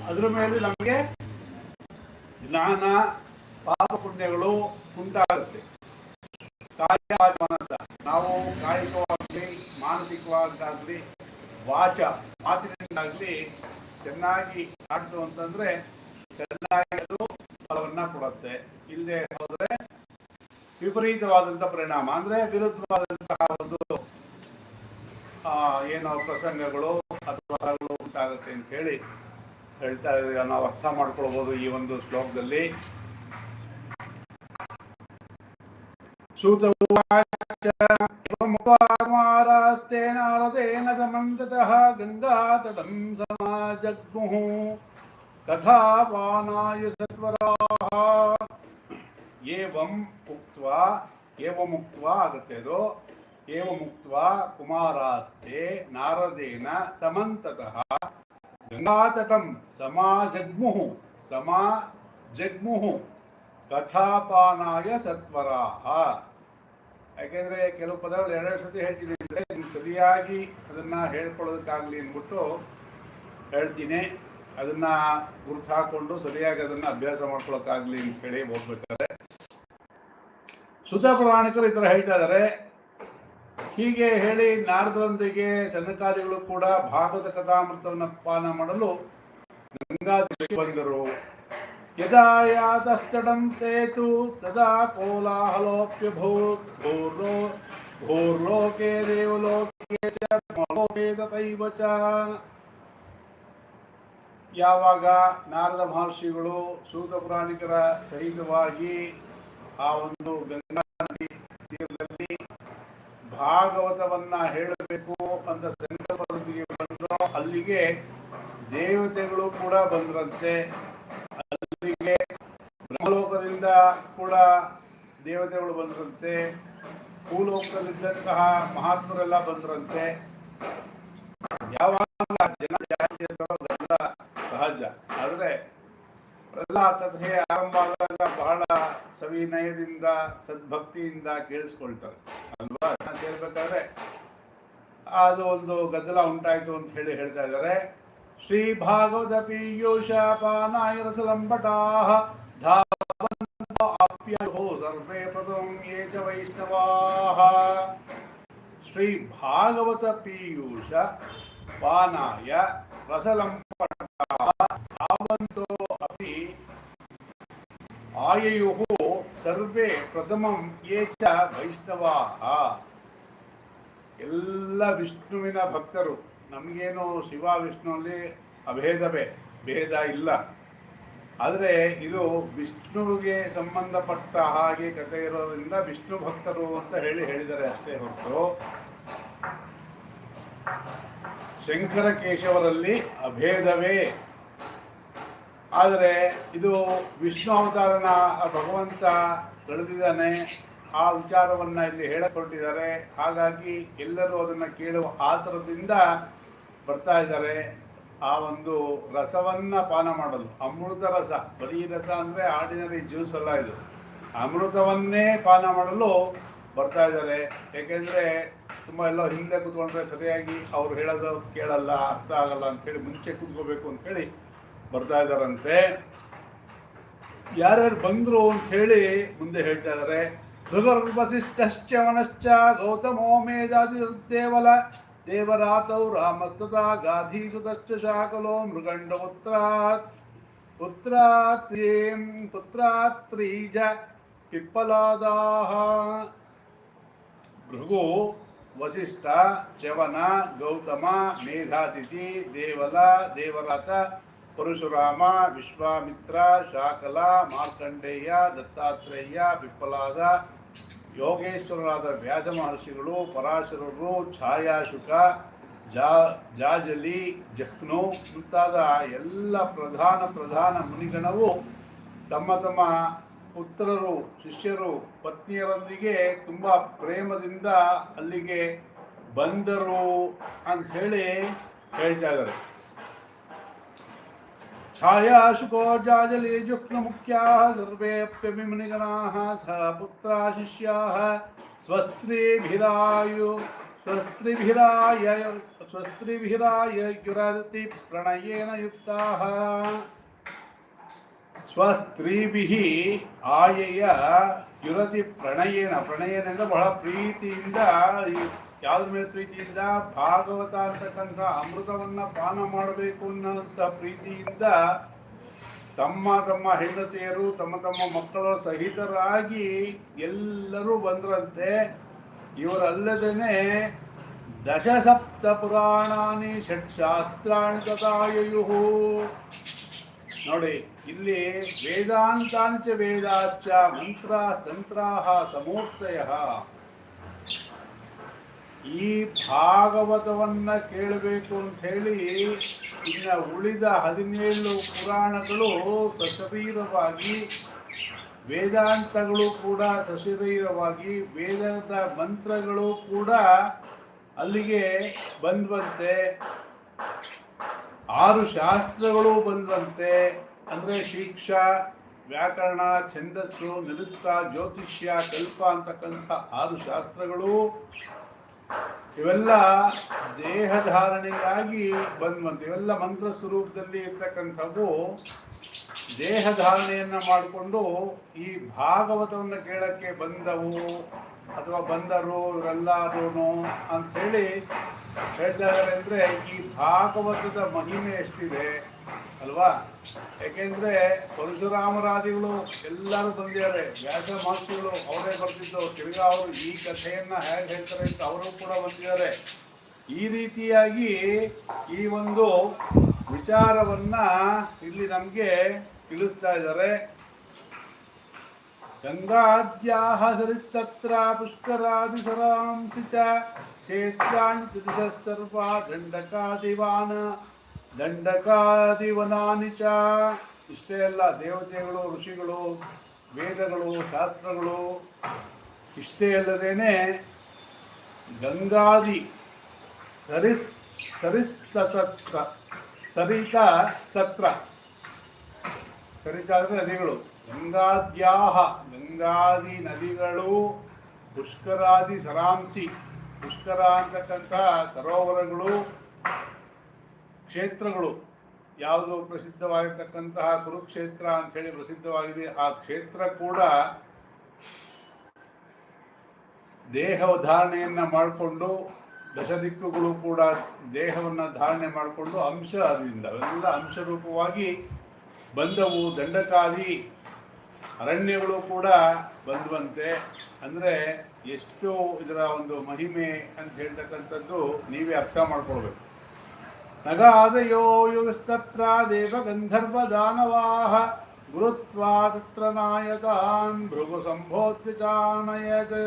ಅದ್ರ ಮೇಲೆ ನಮಗೆ ಜ್ಞಾನ ಪಾಪ ಪುಣ್ಯಗಳು ಉಂಟಾಗುತ್ತೆ. ಕಾಯ ಮನಸ್ಸ, ನಾವು ಕಾಯಿಕವಾಗಲಿ ಮಾನಸಿಕವಾಗಲಿ ವಾಚ ಮಾತಿನಿಂದಾಗಲಿ ಚೆನ್ನಾಗಿ ಆಡ್ತು ಅಂತಂದರೆ ಚೆನ್ನಾಗಿ ಅದು ಫಲವನ್ನು ಕೊಡುತ್ತೆ. ಇಲ್ಲದೆ ಹೋದರೆ ವಿಪರೀತವಾದಂಥ ಪರಿಣಾಮ ಅಂದರೆ ವಿರುದ್ಧವಾದಂತಹ ಒಂದು ಏನೋ ಪ್ರಸಂಗಗಳು ಅಥವಾ ಉಂಟಾಗುತ್ತೆ ಅಂತ ಹೇಳ್ತಾ ಇದ್ದೀವಿ. ನಾವು ಅರ್ಥ ಮಾಡ್ಕೊಳ್ಬೋದು ಈ ಒಂದು ಶ್ಲೋಕದಲ್ಲಿ. ಸೂತವಾಚ ನಾರದೇನ ಸಮಂತತಃ ಗಂಗಾತಟಂ ಸಮಾಜಗ್ಮುಃ ಕಥಾಪಾನಾಯ ಸತ್ವರಾಃ ಏವಮುಕ್ತ್ವಾ ಆಗುತ್ತೆ ಅದು. ಏವಮುಕ್ತ್ವಾ ಕುಮಾರಾಸ್ತೆ ನಾರದೇನ ಸಮಂತತಃ ಗಂಗಾತಟಂ ಸಮಾಜಗ್ಮುಃ ಕಥಾಪಾನಾಯ ಸತ್ವರಾಃ. ಯಾಕೆಂದರೆ ಕೆಲವು ಪದಗಳು ಎರಡೆರಡು ಸತಿ ಹೇಳ್ತೀನಿ ಅಂದರೆ ಸರಿಯಾಗಿ ಅದನ್ನು ಹೇಳ್ಕೊಳ್ಳೋದಕ್ಕಾಗಲಿ ಅಂದ್ಬಿಟ್ಟು ಹೇಳ್ತೀನಿ. ಅದನ್ನು ಗುರುತು ಹಾಕ್ಕೊಂಡು ಸರಿಯಾಗಿ ಅದನ್ನು ಅಭ್ಯಾಸ ಮಾಡ್ಕೊಳ್ಳೋಕ್ಕಾಗಲಿ ಅಂತ ಹೇಳಿ ಹೋಗ್ಬೇಕಾದ್ರೆ ಸುತ ಪುರಾಣಿಕರು ಈ ಥರ ಹೇಳ್ತಾ ಇದ್ದಾರೆ. ಹೀಗೆ ಹೇಳಿ ನಾರದರೊಂದಿಗೆ ಸನಕಾದಿಗಳು ಕೂಡ ಭಾಗವತ ಕಥಾಮೃತವನ್ನು ಪಾನ ಮಾಡಲು ಗಂಗಾದೇವಿಗೆ ಬಂದರು. ಯದಾ ಯಾತಶ್ಚಡಂ ತೇತು ತದಾ ಕೋಲಾಹಲೋಪ್ಯಭೂತ್ ಭೂರ್ಲೋಕೆ ದೇವಲೋಕೆ ಚ ಮಲೋಕೆ ತಥೈವ ಚ. ಯಾವಾಗ ನಾರದ ಮಹರ್ಷಿಗಳು ಸೂತ ಪುರಾಣಿಕರ ಸಹಿತವಾಗಿ ಆ ಒಂದು ಗಂಗಾ ನದಿ ತೀರದಲ್ಲಿ ಭಾಗವತವನ್ನ ಹೇಳಬೇಕು ಅಂತ ಸಂಕಲ್ಪದೊಂದಿಗೆ ಬಂದ್ರು, ಅಲ್ಲಿಗೆ ದೇವತೆಗಳು ಕೂಡ ಬಂದ್ರಂತೆ. ಅಲ್ಲಿಗೆ ಬ್ರಹ್ಮಲೋಕದಿಂದ ಕೂಡ ದೇವತೆಗಳು ಬಂದ್ರಂತೆ, ಭೂಲೋಕದಲ್ಲಿದ್ದಂತಹ ಮಹಾತ್ಮರೆಲ್ಲ ಬಂದ್ರಂತೆ. ಯಾವಾಗ ಜನ ಜಾಸ್ತಿ ಇರೋದೆಲ್ಲ ಸಹಜ. ಆದರೆ ಎಲ್ಲ ಕಥೆಯ ಆರಂಭ ಆದಾಗ ಬಹಳ ಸವಿನಯದಿಂದ ಸದ್ಭಕ್ತಿಯಿಂದ ಕೇಳಿಸ್ಕೊಳ್ತಾರೆ ಅಲ್ವಾ. ಸೇರ್ಬೇಕಾದ್ರೆ ಅದು ಒಂದು ಗದ್ದಲ ಉಂಟಾಯಿತು ಅಂತ ಹೇಳ್ತಾ ಇದ್ದಾರೆ. ಶ್ರೀ ಭಾಗವತ ಪೀಯೂಷ ಪಾನಾಯ ರಸಲಂಬಟಾಃ ಧಾವಂತೋ ಅಪ್ಯಯೋ ಸರ್ವೇ ಪ್ರಥಮಂ ಯೇ ಚ ವೈಷ್ಣವಾಃ. ಶ್ರೀ ಭಾಗವತ ಪೀಯೂಷ ಪಾನಾಯ ರಸಲಂಬಟಾಃ ಧಾವಂತೋ ಅಪಿ ಆಯಯುಃ ಸರ್ವೇ ಪ್ರಥಮಂ ಯೇ ಚ ವೈಷ್ಣವಾಃ. ಎಲ್ಲ ವಿಷ್ಣುವಿನ ಭಕ್ತರು. ನಮಗೇನು ಶಿವ ವಿಷ್ಣುವಲ್ಲಿ ಭೇದ ಇಲ್ಲ. ಆದರೆ ಇದು ವಿಷ್ಣುವಿಗೆ ಸಂಬಂಧಪಟ್ಟ ಹಾಗೆ ಕಥೆ ಇರೋದ್ರಿಂದ ವಿಷ್ಣು ಭಕ್ತರು ಅಂತ ಹೇಳಿದ್ದಾರೆ ಅಷ್ಟೇ ಹೊರತು ಶಂಕರ ಕೇಶವರಲ್ಲಿ ಅಭೇದವೇ. ಆದರೆ ಇದು ವಿಷ್ಣು ಅವತಾರನ ಭಗವಂತ ತಳೆದಿದ್ದಾನೆ, ಆ ವಿಚಾರವನ್ನು ಇಲ್ಲಿ ಹೇಳಿಕೊಟ್ಟಿದ್ದಾರೆ. ಹಾಗಾಗಿ ಎಲ್ಲರೂ ಅದನ್ನು ಕೇಳುವ ಆತರದಿಂದ ಬರ್ತಾ ಇದ್ದಾರೆ ಆ ಒಂದು ರಸವನ್ನು ಪಾನ ಮಾಡಲು. ಅಮೃತ ರಸ, ಬರೀ ರಸ ಅಂದರೆ ಆರ್ಡಿನರಿ ಜ್ಯೂಸ್ ಅಲ್ಲ, ಇದು ಅಮೃತವನ್ನೇ ಪಾನ ಮಾಡಲು ಬರ್ತಾ ಇದ್ದಾರೆ. ಏಕೆಂದರೆ ತುಂಬ ಎಲ್ಲ ಹಿಂದೆ ಕೂತ್ಕೊಂಡ್ರೆ ಸರಿಯಾಗಿ ಅವ್ರು ಹೇಳೋದು ಕೇಳಲ್ಲ, ಅರ್ಥ ಆಗಲ್ಲ ಅಂಥೇಳಿ ಮುಂಚೆ ಕೂತ್ಕೋಬೇಕು ಅಂಥೇಳಿ ಬರ್ತಾ ಇದ್ದಾರಂತೆ. ಯಾರ್ಯಾರು ಬಂದರು ಅಂಥೇಳಿ ಮುಂದೆ ಹೇಳ್ತಾ ಇದ್ದಾರೆ. ಭೃಗುರ್ವಸಿಷ್ಠಶ್ಚ ವನಶ್ಚ ಗೌತಮೋ ಮೇಧಾದಿದೇವಲ ದೇವರಾತೌ ರಾಮಸ್ತಥಾ ಗಾಧೀಸುತಶ್ಚ ಶಾಕಲೋ ಪುತ್ರಾತ್ರೀಜ ಪಿಪ್ಪಲಾದಾಹ. ಭೃಗು, ವಸಿಷ್ಠ, ಚ್ಯವನ, ಗೌತಮ, ಮೇಧಾತಿಥಿ, ದೇವಲ, ದೇವರಾತ, ಪರಶುರಾಮ, ವಿಶ್ವಾಮಿತ್ರ, ಶಾಕಲ, ಮಾರ್ಕಂಡೇಯ, ದತ್ತಾತ್ರೇಯ, ಪಿಪ್ಪಲಾದ, ಯೋಗೇಶ್ವರರಾದ ವ್ಯಾಸ ಮಹರ್ಷಿಗಳು, ಪರಾಶರರು, ಛಾಯಾಶುಕ, ಜಾಜಲಿ, ಜಹ್ನು ಮುಂತಾದ ಎಲ್ಲ ಪ್ರಧಾನ ಮುನಿಗಣವು ತಮ್ಮ ತಮ್ಮ ಪುತ್ರರು, ಶಿಷ್ಯರು, ಪತ್ನಿಯರೊಂದಿಗೆ ತುಂಬ ಪ್ರೇಮದಿಂದ ಅಲ್ಲಿಗೆ ಬಂದರು ಅಂತ ಹೇಳಿ ಹೇಳ್ತಾ ಇದ್ದಾರೆ. ಛಾಯಾಶುಕೋ ಜಾಜಲಿ ಜುಕ್ನ ಮುಖ್ಯಾ ಸರ್ವೇಪ್ಯಪಿ ಮುನಿಗಣಾಃ ಸಹ ಪುತ್ರ ಶಿಷ್ಯಾಃ ಸ್ವಸ್ತ್ರೀಭಿರಾಯುರತಿ ಪ್ರಣಯೇನ ಯುಕ್ತಾಃ. ಸ್ವಸ್ತ್ರೀಭಿಃ ಆಯಯ ಯುರತಿ ಪ್ರಣಯೇನ ಅಂದರೆ ಬಹಳ ಪ್ರೀತಿಯಿಂದ, ಯಾವುದ್ರ ಮೇಲೆ ಪ್ರೀತಿಯಿಂದ? ಭಾಗವತ ಅಂತಕ್ಕಂಥ ಅಮೃತವನ್ನು ಪಾನ ಮಾಡಬೇಕು ಅನ್ನೋಂಥ ಪ್ರೀತಿಯಿಂದ ತಮ್ಮ ತಮ್ಮ ಹೆಂಡತಿಯರು, ತಮ್ಮ ತಮ್ಮ ಮಕ್ಕಳ ಸಹಿತರಾಗಿ ಎಲ್ಲರೂ ಬಂದ್ರಂತೆ. ಇವರಲ್ಲದೇ ದಶಸಪ್ತ ಪುರಾಣಾನಿ ಷಟ್ಶಾಸ್ತ್ರಾಣಿ ತಥಾಯಯುಃ. ನೋಡಿ, ಇಲ್ಲಿ ವೇದಾಂತಾನಿ ಚ ವೇದಾಶ್ಚ ಮಂತ್ರಾಸ್ತಂತ್ರಾಃ ಸಮೂರ್ತಯಃ. ಈ ಭಾಗವತವನ್ನು ಕೇಳಬೇಕು ಅಂತ ಹೇಳಿ ಇನ್ನು ಉಳಿದ 17 ಪುರಾಣಗಳು ಸಶರೀರವಾಗಿ, ವೇದಾಂತಗಳು ಕೂಡ ಸಶರೀರವಾಗಿ, ವೇದದ ಮಂತ್ರಗಳು ಕೂಡ ಅಲ್ಲಿಗೆ ಬಂದ್ವಂತೆ. 6 ಶಾಸ್ತ್ರಗಳು ಬಂದ್ವಂತೆ. ಅಂದರೆ ಶಿಕ್ಷಾ, ವ್ಯಾಕರಣ, ಛಂದಸ್ಸು, ನಿರುಕ್ತ, ಜ್ಯೋತಿಷ್ಯ, ಕಲ್ಪ ಅಂತಕ್ಕಂಥ 6 ಶಾಸ್ತ್ರಗಳು ಇವೆಲ್ಲ ದೇಹಧಾರಣೆಯಾಗಿ ಬಂದ್ವಂತೆ. ಇವೆಲ್ಲ ಮಂತ್ರ ಸ್ವರೂಪದಲ್ಲಿ ಇರ್ತಕ್ಕಂಥವು ದೇಹಧಾರಣೆಯನ್ನು ಮಾಡಿಕೊಂಡು ಈ ಭಾಗವತವನ್ನು ಕೇಳಕ್ಕೆ ಬಂದವು ಅಥವಾ ಬಂದರು ಇವರೆಲ್ಲರೂ ಅಂಥೇಳಿ ಹೇಳ್ತಾ ಇದ್ದಾರೆ. ಅಂದರೆ ಈ ಭಾಗವತದ ಮಹಿಮೆ ಎಷ್ಟಿದೆ ಅಲ್ವಾ? ಯಾಕೆಂದರೆ ಪರಶುರಾಮರಾದಿಗಳು ಎಲ್ಲರೂ ಬಂದಿದ್ದಾರೆ, ವ್ಯಾಸ ಮಹರ್ಷಿಗಳು ಅವರೇ ಬರ್ತಿದ್ದು, ತಿರ್ಗಾ ಅವರು ಈ ಕಥೆಯನ್ನು ಹೇಗೆ ಹೇಳ್ತಾರೆ ಅಂತ ಅವರು ಕೂಡ ಬಂದಿದ್ದಾರೆ. ಈ ರೀತಿಯಾಗಿ ಈ ಒಂದು ವಿಚಾರವನ್ನು ಇಲ್ಲಿ ನಮಗೆ ತಿಳಿಸ್ತಾ ಇದ್ದಾರೆ. ಗಂಗಾದ್ಯಾಹ ಸರಿಸ್ತತ್ರ ಪುಷ್ಕರಾದಿ ಸರಾಂಸಿ ಚ ಕ್ಷೇತ್ರಾಣಿ ಚ ದಿಶಃ ದಂಡಕಾದಿವನಾನಿ ಚ. ಇಷ್ಟೇ ಅಲ್ಲ, ದೇವತೆಗಳು, ಋಷಿಗಳು, ವೇದಗಳು, ಶಾಸ್ತ್ರಗಳು ಇಷ್ಟೇ ಅಲ್ಲದೇನೆ ಗಂಗಾದಿ ಸರಿತಾ ಅಂದರೆ ನದಿಗಳು, ಗಂಗಾದ್ಯಾಹ ಗಂಗಾದಿ ನದಿಗಳು, ಪುಷ್ಕರಾದಿ ಸರಾಂಸಿ ಪುಷ್ಕರ ಅಂತಕ್ಕಂಥ ಸರೋವರಗಳು, ಕ್ಷೇತ್ರಗಳು, ಯಾವುದು ಪ್ರಸಿದ್ಧವಾಗಿರ್ತಕ್ಕಂತಹ ಕುರುಕ್ಷೇತ್ರ ಅಂಥೇಳಿ ಪ್ರಸಿದ್ಧವಾಗಿದೆ. ಆ ಕ್ಷೇತ್ರ ಕೂಡ ದೇಹ ಧಾರಣೆಯನ್ನು ಮಾಡಿಕೊಂಡು, ದಶದಿಕ್ಕುಗಳು ಕೂಡ ದೇಹವನ್ನು ಧಾರಣೆ ಮಾಡಿಕೊಂಡು ಅಂಶ ಅದರಿಂದ ಅವೆಲ್ಲ ಅಂಶರೂಪವಾಗಿ ಬಂದವು. ದಂಡಕಾದಿ ಅರಣ್ಯಗಳು ಕೂಡ ಬಂದುವಂತೆ. ಅಂದರೆ ಎಷ್ಟು ಇದರ ಒಂದು ಮಹಿಮೆ ಅಂತ ಹೇಳ್ತಕ್ಕಂಥದ್ದು ನೀವೇ ಅರ್ಥ ಮಾಡ್ಕೊಳ್ಬೇಕು. ನಗಾದಯೋ ಯುಗಸ್ತತ್ರ ದೇವಗಂಧರ್ವ ದಾನವಾಹ ಗುರುತ್ವಾ ತತ್ರ ನಾಯಕಾನ್ ಭೃಗು ಸಂಭೋತ್ಯ ಚಾನಯತ್.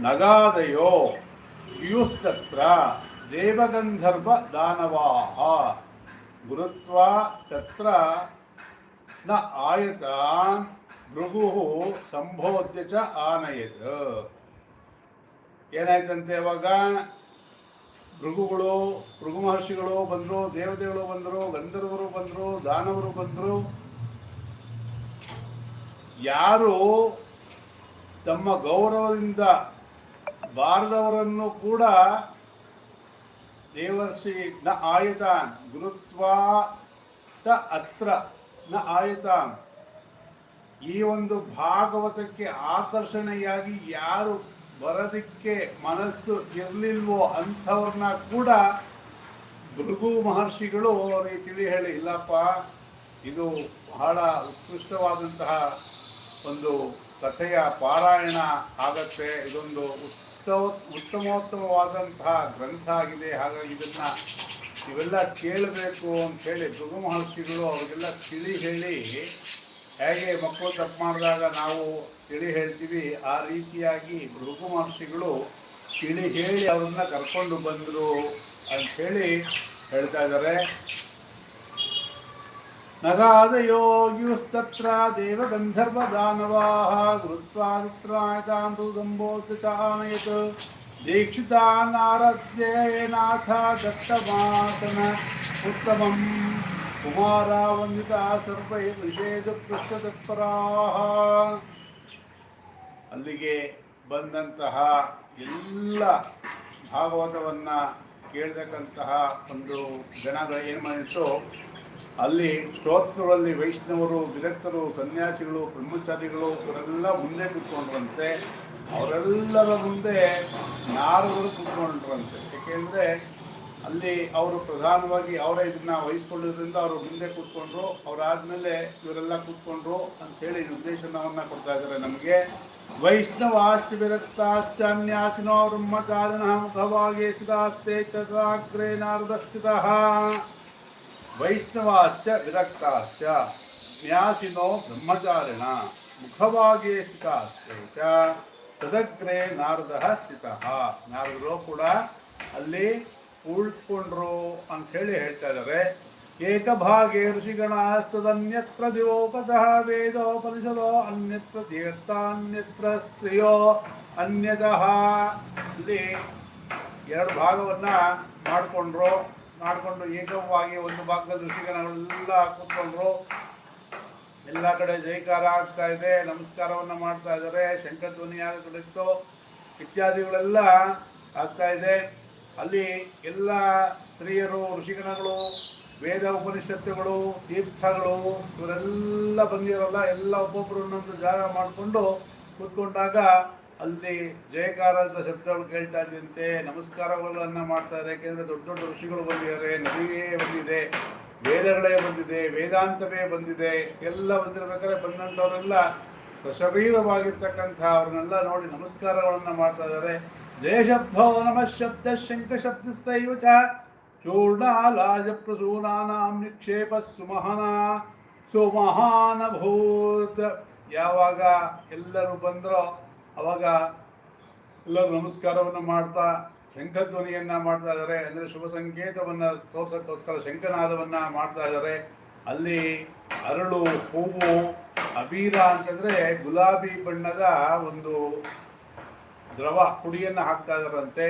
ನಗಾದಯೋ ಯುಸ್ತತ್ರ ದೇವಗಂಧರ್ವ ದಾನವಾಹ ಗುರುತ್ವಾ ತತ್ರ ನ ಆಯತಾನ್ ಭೃಗು ಸಂಭೋದ್ಯ ಚ ಆನಯತ್. ಏನಾಯ್ತಂತೆ ಅವಾಗ? ಭೃಗು ಮಹರ್ಷಿಗಳು ಬಂದರು, ದೇವತೆಗಳು ಬಂದರು, ಗಂಧರ್ವರು ಬಂದರು, ದಾನವರು ಬಂದರು. ಯಾರು ತಮ್ಮ ಗೌರವದಿಂದ ಬಾರದವರನ್ನು ಕೂಡ ದೇವರ್ಷಿ ನ ಆಯತಾನ್ ಗುರುತ್ವಾ ಅತ್ರ ನ ಆಯತಾನ್, ಈ ಒಂದು ಭಾಗವತಕ್ಕೆ ಆಕರ್ಷಣೆಯಾಗಿ ಯಾರು ಬರೋದಕ್ಕೆ ಮನಸ್ಸು ಇರಲಿಲ್ವೋ ಅಂಥವ್ರನ್ನ ಕೂಡ ಭೃಗು ಮಹರ್ಷಿಗಳು ಅವರಿಗೆ ತಿಳಿ ಹೇಳಿ, ಇಲ್ಲಪ್ಪ ಇದು ಬಹಳ ಉತ್ಕೃಷ್ಟವಾದಂತಹ ಒಂದು ಕಥೆಯ ಪಾರಾಯಣ ಆಗತ್ತೆ, ಇದೊಂದು ಉತ್ತಮೋತ್ತಮವಾದಂತಹ ಗ್ರಂಥ ಆಗಿದೆ, ಹಾಗಾಗಿ ಇದನ್ನು ಇವೆಲ್ಲ ಕೇಳಬೇಕು ಅಂಥೇಳಿ ಭೃಗು ಮಹರ್ಷಿಗಳು ಅವರಿಗೆಲ್ಲ ತಿಳಿ ಹೇಳಿ, ಹೇಗೆ ಮಕ್ಕಳು ತಪ್ಪು ಮಾಡಿದಾಗ ನಾವು ತಿಳಿ ಹೇಳ್ತೀವಿ ಆ ರೀತಿಯಾಗಿ ಭೃಗು ಮಹರ್ಷಿಗಳು ತಿಳಿ ಹೇಳಿ ಅವ್ರನ್ನ ಕರ್ಕೊಂಡು ಬಂದರು ಅಂಥೇಳಿ ಹೇಳ್ತಾ ಇದ್ದಾರೆ. ನಗಾದಯೋಗಿಸ್ತತ್ರ ದೇವಗಂಧರ್ವ ದಾನವಾಹ ಗುರುತ್ವಾದಿತ್ರಾಯತಾಂತು ಸಂಬೋಧ ಚಾನಯತ್ ದೀಕ್ಷಿತಾನಾರದ್ಯೇನಾಥ ದತ್ತಮಾತನ ಉತ್ತಮಂ ಕುಮಾರ ವಂದಿತ ಸರ್ವೈ ವಿಷೇದ ಪೃಷ್ಠತತ್ಪರಾಹ. ಅಲ್ಲಿಗೆ ಬಂದಂತಹ ಎಲ್ಲ ಭಾಗವತವನ್ನು ಕೇಳತಕ್ಕಂತಹ ಒಂದು ಜನಗಳು ಏನು ಮಾಡಿತ್ತು, ಅಲ್ಲಿ ಸ್ತೋತ್ರಗಳಲ್ಲಿ ವೈಷ್ಣವರು, ವಿರಕ್ತರು, ಸನ್ಯಾಸಿಗಳು, ಬ್ರಹ್ಮಚಾರಿಗಳು ಇವರೆಲ್ಲ ಮುಂದೆ ಕೂತ್ಕೊಂಡ್ರಂತೆ. ಅವರೆಲ್ಲರ ಮುಂದೆ ನಾರದರು ಕೂತ್ಕೊಂಡ್ರಂತೆ. ಏಕೆಂದರೆ ಅಲ್ಲಿ ಅವರು ಪ್ರಧಾನವಾಗಿ ಅವರೇ ಇದನ್ನು ವಹಿಸ್ಕೊಳ್ಳೋದ್ರಿಂದ ಅವರು ಮುಂದೆ ಕೂತ್ಕೊಂಡ್ರು. ಅವರಾದಮೇಲೆ ಇವರೆಲ್ಲ ಕೂತ್ಕೊಂಡ್ರು ಅಂಥೇಳಿ ನಿರ್ದೇಶನವನ್ನು ಕೊಡ್ತಾ ಇದ್ದಾರೆ ನಮಗೆ. ವೈಷ್ಣವಾಶ್ಚ ವಿರಕ್ತಾಶ್ಚಾನ್ಯಾಸಿನೋ ಬ್ರಹ್ಮಚಾರಿಣಃ ಮುಖಭಾಗೇ ಸ್ಥಿತಾಸ್ತೆ ಚಕ್ರಾಗ್ರೇ ನಾರದಸ್ಥಿತಃ. ವೈಷ್ಣವಾಶ್ಚ ವಿರಕ್ತಾಶ್ಚ ನ್ಯಾಸಿನೋ ಬ್ರಹ್ಮಚಾರಿಣ ಮುಖಭಾಗೇ ಸ್ಥಿತಾಸ್ತೆ ಚ ತದಗ್ರೇ ನಾರದಃ ಸ್ಥಿತಃ. ನಾರದರು ಕೂಡ ಅಲ್ಲಿ ಉಳ್ಕೊಂಡ್ರು ಅಂಥೇಳಿ ಹೇಳ್ತಾ ಇದ್ದಾರೆ. ಏಕಭಾಗೇ ಋಷಿಗಣಸ್ತದನ್ಯತ್ರ ದಿವೋಪಸಃ ವೇದೋಪನಿಷದೋ ಅನ್ಯತ್ರ ತೀರ್ಥಾನ್ಯತ್ರ ಸ್ತ್ರೀಯೋ ಅನ್ಯತಃ. ಇಲ್ಲಿ ಎರಡು ಭಾಗವನ್ನು ಮಾಡಿಕೊಂಡು ಏಕವಾಗಿ ಒಂದು ಭಾಗದಲ್ಲಿ ಋಷಿಗಣಗಳೆಲ್ಲ ಕೂತ್ಕೊಂಡ್ರು. ಎಲ್ಲ ಕಡೆ ಜೈಕಾರ ಆಗ್ತಾ ಇದೆ, ನಮಸ್ಕಾರವನ್ನು ಮಾಡ್ತಾ ಇದ್ದಾರೆ, ಶಂಖಧ್ವನಿ ಆಗತೊಡಗಿತು, ಇತ್ಯಾದಿಗಳೆಲ್ಲ ಆಗ್ತಾ ಇದೆ. ಅಲ್ಲಿ ಎಲ್ಲ ಸ್ತ್ರೀಯರು, ಋಷಿಗಣಗಳು, ವೇದ ಉಪನಿಷತ್ತುಗಳು, ತೀರ್ಥಗಳು ಇವರೆಲ್ಲ ಬಂದಿರಲ್ಲ, ಎಲ್ಲ ಒಬ್ಬೊಬ್ಬರು ಒಂದೊಂದು ಜಾಗ ಮಾಡಿಕೊಂಡು ಕೂತ್ಕೊಂಡಾಗ ಅಲ್ಲಿ ಜಯಕಾರದ ಶಬ್ದಗಳು ಕೇಳ್ತಾ ಇದ್ದಂತೆ, ನಮಸ್ಕಾರಗಳನ್ನು ಮಾಡ್ತಾರೆ. ಯಾಕೆಂದರೆ ದೊಡ್ಡ ದೊಡ್ಡ ಋಷಿಗಳು ಬಂದಿದ್ದಾರೆ, ನದಿಯೇ ಬಂದಿದೆ, ವೇದಗಳೇ ಬಂದಿದೆ, ವೇದಾಂತವೇ ಬಂದಿದೆ, ಎಲ್ಲ ಬಂದಿರಬೇಕಾದ್ರೆ ಬಂದಂಥವರೆಲ್ಲ ಸಶರೀರವಾಗಿರ್ತಕ್ಕಂಥ ಅವ್ರನ್ನೆಲ್ಲ ನೋಡಿ ನಮಸ್ಕಾರಗಳನ್ನು ಮಾಡ್ತಾ ಇದ್ದಾರೆ. ಜಯಶಬ್ದೋ ನಮಃ ಶಬ್ದ ಶಂಖಶಬ್ದಸ್ತೈವ ಚ ಚೂರ್ಣಾಲಾಜ ಪ್ರಸೂನಾನಾಂ ನಿಕ್ಷೇಪ ಸುಮಹಾನಭೂತ್. ಯಾವಾಗ ಎಲ್ಲರೂ ಬಂದರೋ ಅವಾಗ ಎಲ್ಲರೂ ನಮಸ್ಕಾರವನ್ನು ಮಾಡ್ತಾ ಶಂಖಧ್ವನಿಯನ್ನು ಮಾಡ್ತಾ ಇದ್ದಾರೆ. ಅಂದರೆ ಶುಭ ಸಂಕೇತವನ್ನು ತೋರ್ಸೋಕ್ಕೋಸ್ಕರ ಶಂಖನಾದವನ್ನು ಮಾಡ್ತಾ ಇದ್ದಾರೆ. ಅಲ್ಲಿ ಅರಳು, ಹೂವು, ಅಬೀರ ಅಂತಂದರೆ ಗುಲಾಬಿ ಬಣ್ಣದ ಒಂದು ದ್ರವ ಪುಡಿಯನ್ನು ಹಾಕ್ತಾ ಇದ್ದಾರಂತೆ.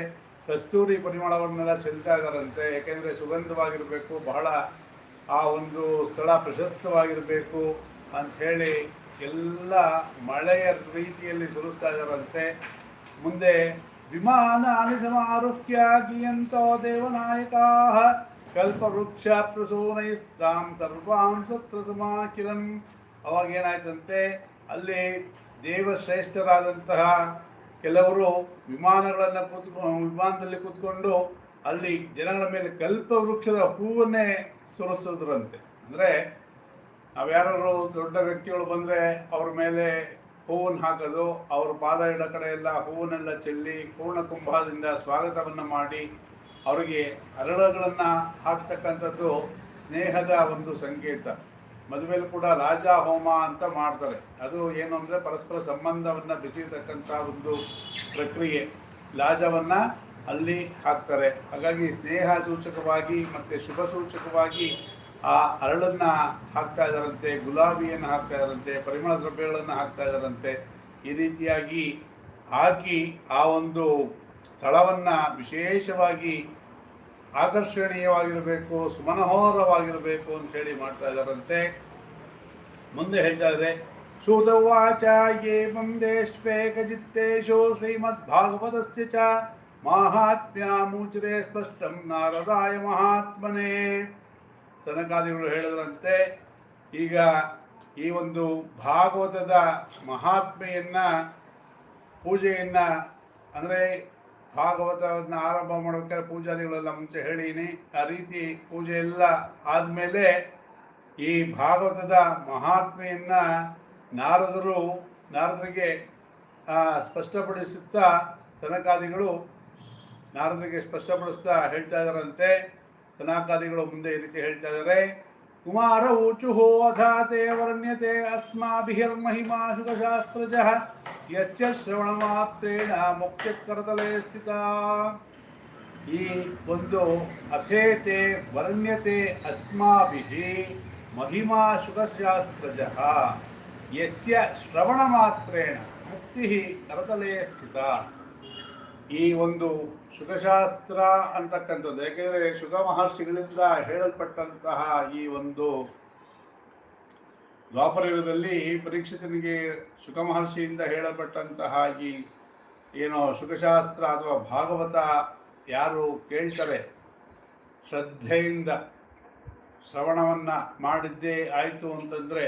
ಕಸ್ತೂರಿ ಪರಿಮಳವನ್ನೆಲ್ಲ ಚೆಲ್ತಾ ಇದ್ದಾರಂತೆ. ಏಕೆಂದರೆ ಸುಗಂಧವಾಗಿರಬೇಕು, ಬಹಳ ಆ ಒಂದು ಸ್ಥಳ ಪ್ರಶಸ್ತವಾಗಿರಬೇಕು ಅಂಥೇಳಿ ಎಲ್ಲ ಮಳೆಯ ರೀತಿಯಲ್ಲಿ ಸುರಿಸ್ತಾ ಇದ್ದಾರಂತೆ. ಮುಂದೆ ವಿಮಾನಾನಿ ಸಮಾರುಹ್ಯ ಗೀಯಂತೋ ದೇವನಾಯಕಾ ಕಲ್ಪವೃಕ್ಷ ಪ್ರಸೂನೈಸ್ತಾಂ ಸರ್ವಾಂ ಸತ್ರ ಸಮಾಕಿರಂ. ಅವಾಗೇನಾಯ್ತಂತೆ, ಅಲ್ಲಿ ದೇವಶ್ರೇಷ್ಠರಾದಂತಹ ಕೆಲವರು ವಿಮಾನದಲ್ಲಿ ಕೂತ್ಕೊಂಡು ಅಲ್ಲಿ ಜನಗಳ ಮೇಲೆ ಕಲ್ಪವೃಕ್ಷದ ಹೂವನ್ನೇ ಸುರಿಸೋದ್ರಂತೆ. ಅಂದರೆ ನಾವ್ಯಾರು ದೊಡ್ಡ ವ್ಯಕ್ತಿಗಳು ಬಂದರೆ ಅವ್ರ ಮೇಲೆ ಹೂವನ್ನು ಹಾಕೋದು, ಅವ್ರ ಪಾದ ಇಡೋ ಕಡೆ ಎಲ್ಲ ಹೂವನ್ನೆಲ್ಲ ಚೆಲ್ಲಿ ಪೂರ್ಣ ಕುಂಭದಿಂದ ಸ್ವಾಗತವನ್ನು ಮಾಡಿ ಅವರಿಗೆ ಅರಳುಗಳನ್ನು ಹಾಕ್ತಕ್ಕಂಥದ್ದು ಸ್ನೇಹದ ಒಂದು ಸಂಕೇತ. ಮದುವೆಯಲ್ಲಿ ಕೂಡ ಲಾಜಾ ಹೋಮ ಅಂತ ಮಾಡ್ತಾರೆ. ಅದು ಏನು ಅಂದರೆ ಪರಸ್ಪರ ಸಂಬಂಧವನ್ನು ಬೆಸೆಯತಕ್ಕಂಥ ಒಂದು ಪ್ರಕ್ರಿಯೆ. ಲಾಜವನ್ನು ಅಲ್ಲಿ ಹಾಕ್ತಾರೆ. ಹಾಗಾಗಿ ಸ್ನೇಹ ಸೂಚಕವಾಗಿ ಮತ್ತು ಶುಭ ಸೂಚಕವಾಗಿ ಆ ಅರಳನ್ನು ಹಾಕ್ತಾ ಇದ್ದಾರಂತೆ, ಗುಲಾಬಿಯನ್ನು ಹಾಕ್ತಾ ಇದ್ದಾರಂತೆ, ಪರಿಮಳ ದ್ರವ್ಯಗಳನ್ನು ಹಾಕ್ತಾ ಇದ್ದಾರಂತೆ. ಈ ರೀತಿಯಾಗಿ ಹಾಕಿ ಆ ಒಂದು ಸ್ಥಳವನ್ನು ವಿಶೇಷವಾಗಿ ಆಕರ್ಷಣೀಯವಾಗಿರಬೇಕು, ಸುಮನೋಹರವಾಗಿರಬೇಕು ಅಂಥೇಳಿ ಮಾಡ್ತಾ ಇದ್ದಾರಂತೆ. ಮುಂದೆ ಹೇಳ್ತಾ ಇದ್ದಾರೆ, सूत उवाच एवं देष्वेकचित्तेषु श्रीमद्भागवतस्य च ಮಾಹಾತ್ಮ್ಯಮುಚ್ರೆ ಸ್ಪಷ್ಟಂ ನಾರದಾಯ ಮಹಾತ್ಮನೇ. ಸನಕಾದಿಗಳು ಹೇಳಿದ್ರಂತೆ, ಈಗ ಈ ಒಂದು ಭಾಗವತದ ಮಹಾತ್ಮೆಯನ್ನು, ಪೂಜೆಯನ್ನು, ಅಂದರೆ ಭಾಗವತವನ್ನು ಆರಂಭ ಮಾಡಬೇಕಾದ್ರೆ ಪೂಜಾದಿಗಳೆಲ್ಲ ಮುಂಚೆ ಹೇಳಿನಿ. ಆ ರೀತಿ ಪೂಜೆ ಎಲ್ಲ ಆದಮೇಲೆ ಈ ಭಾಗವತದ ಮಹಾತ್ಮೆಯನ್ನು ನಾರದರಿಗೆ ಸ್ಪಷ್ಟಪಡಿಸುತ್ತಾ ಸನಕಾದಿಗಳು ನಾರದರಿಗೆ ಸ್ಪಷ್ಟಪಡಿಸ್ತಾ ಹೇಳ್ತಾ ಇದ್ದಾರಂತೆ. ಸನಕಾದಿಗಳು ಮುಂದೆ ಈ ರೀತಿ ಹೇಳ್ತಾ ಇದ್ದಾರೆ. ಕುಮಾರ ಊಚುಹೋ ಅಥಾತೆ ವರ್ಣ್ಯತೆ ಅಸ್ಮಾಭಿರ್ಮಹಿಮಾ ಶುಕಶಾಸ್ತ್ರಜಃ ಯಸ್ಯ ಶ್ರವಣ ಮಾತ್ರೇಣ ಮುಕ್ತಿಕರತಲೆ ಸ್ಥಿತ. ಈ ಒಂದು ಅಥೇತೆ ವರ್ಣ್ಯತೆ ಅಸ್ಮಾಭಿಃ ಮಹಿಮಾ ಶುಕಶಾಸ್ತ್ರಜಃ ಯಸ್ಯ ಶ್ರವಣ ಮಾತ್ರೇಣ ಮುಕ್ತಿ ಕರತಲೆ ಸ್ಥಿತ. ಈ ಒಂದು ಶುಕಶಾಸ್ತ್ರ ಅಂತಕ್ಕಂಥದ್ದು, ಯಾಕೆಂದರೆ ಶುಕ ಮಹರ್ಷಿಗಳಿಂದ ಹೇಳಲ್ಪಟ್ಟಂತಹ ಈ ಒಂದು ದ್ವಾಪರಯುಗದಲ್ಲಿ ಪರೀಕ್ಷಿತನಿಗೆ ಶುಕ ಮಹರ್ಷಿಯಿಂದ ಹೇಳಲ್ಪಟ್ಟಂತಹ ಈ ಏನೋ ಶುಕಶಾಸ್ತ್ರ ಅಥವಾ ಭಾಗವತ ಯಾರು ಕೇಳ್ತಾರೆ, ಶ್ರದ್ಧೆಯಿಂದ ಶ್ರವಣವನ್ನು ಮಾಡಿದ್ದೇ ಆಯಿತು ಅಂತಂದರೆ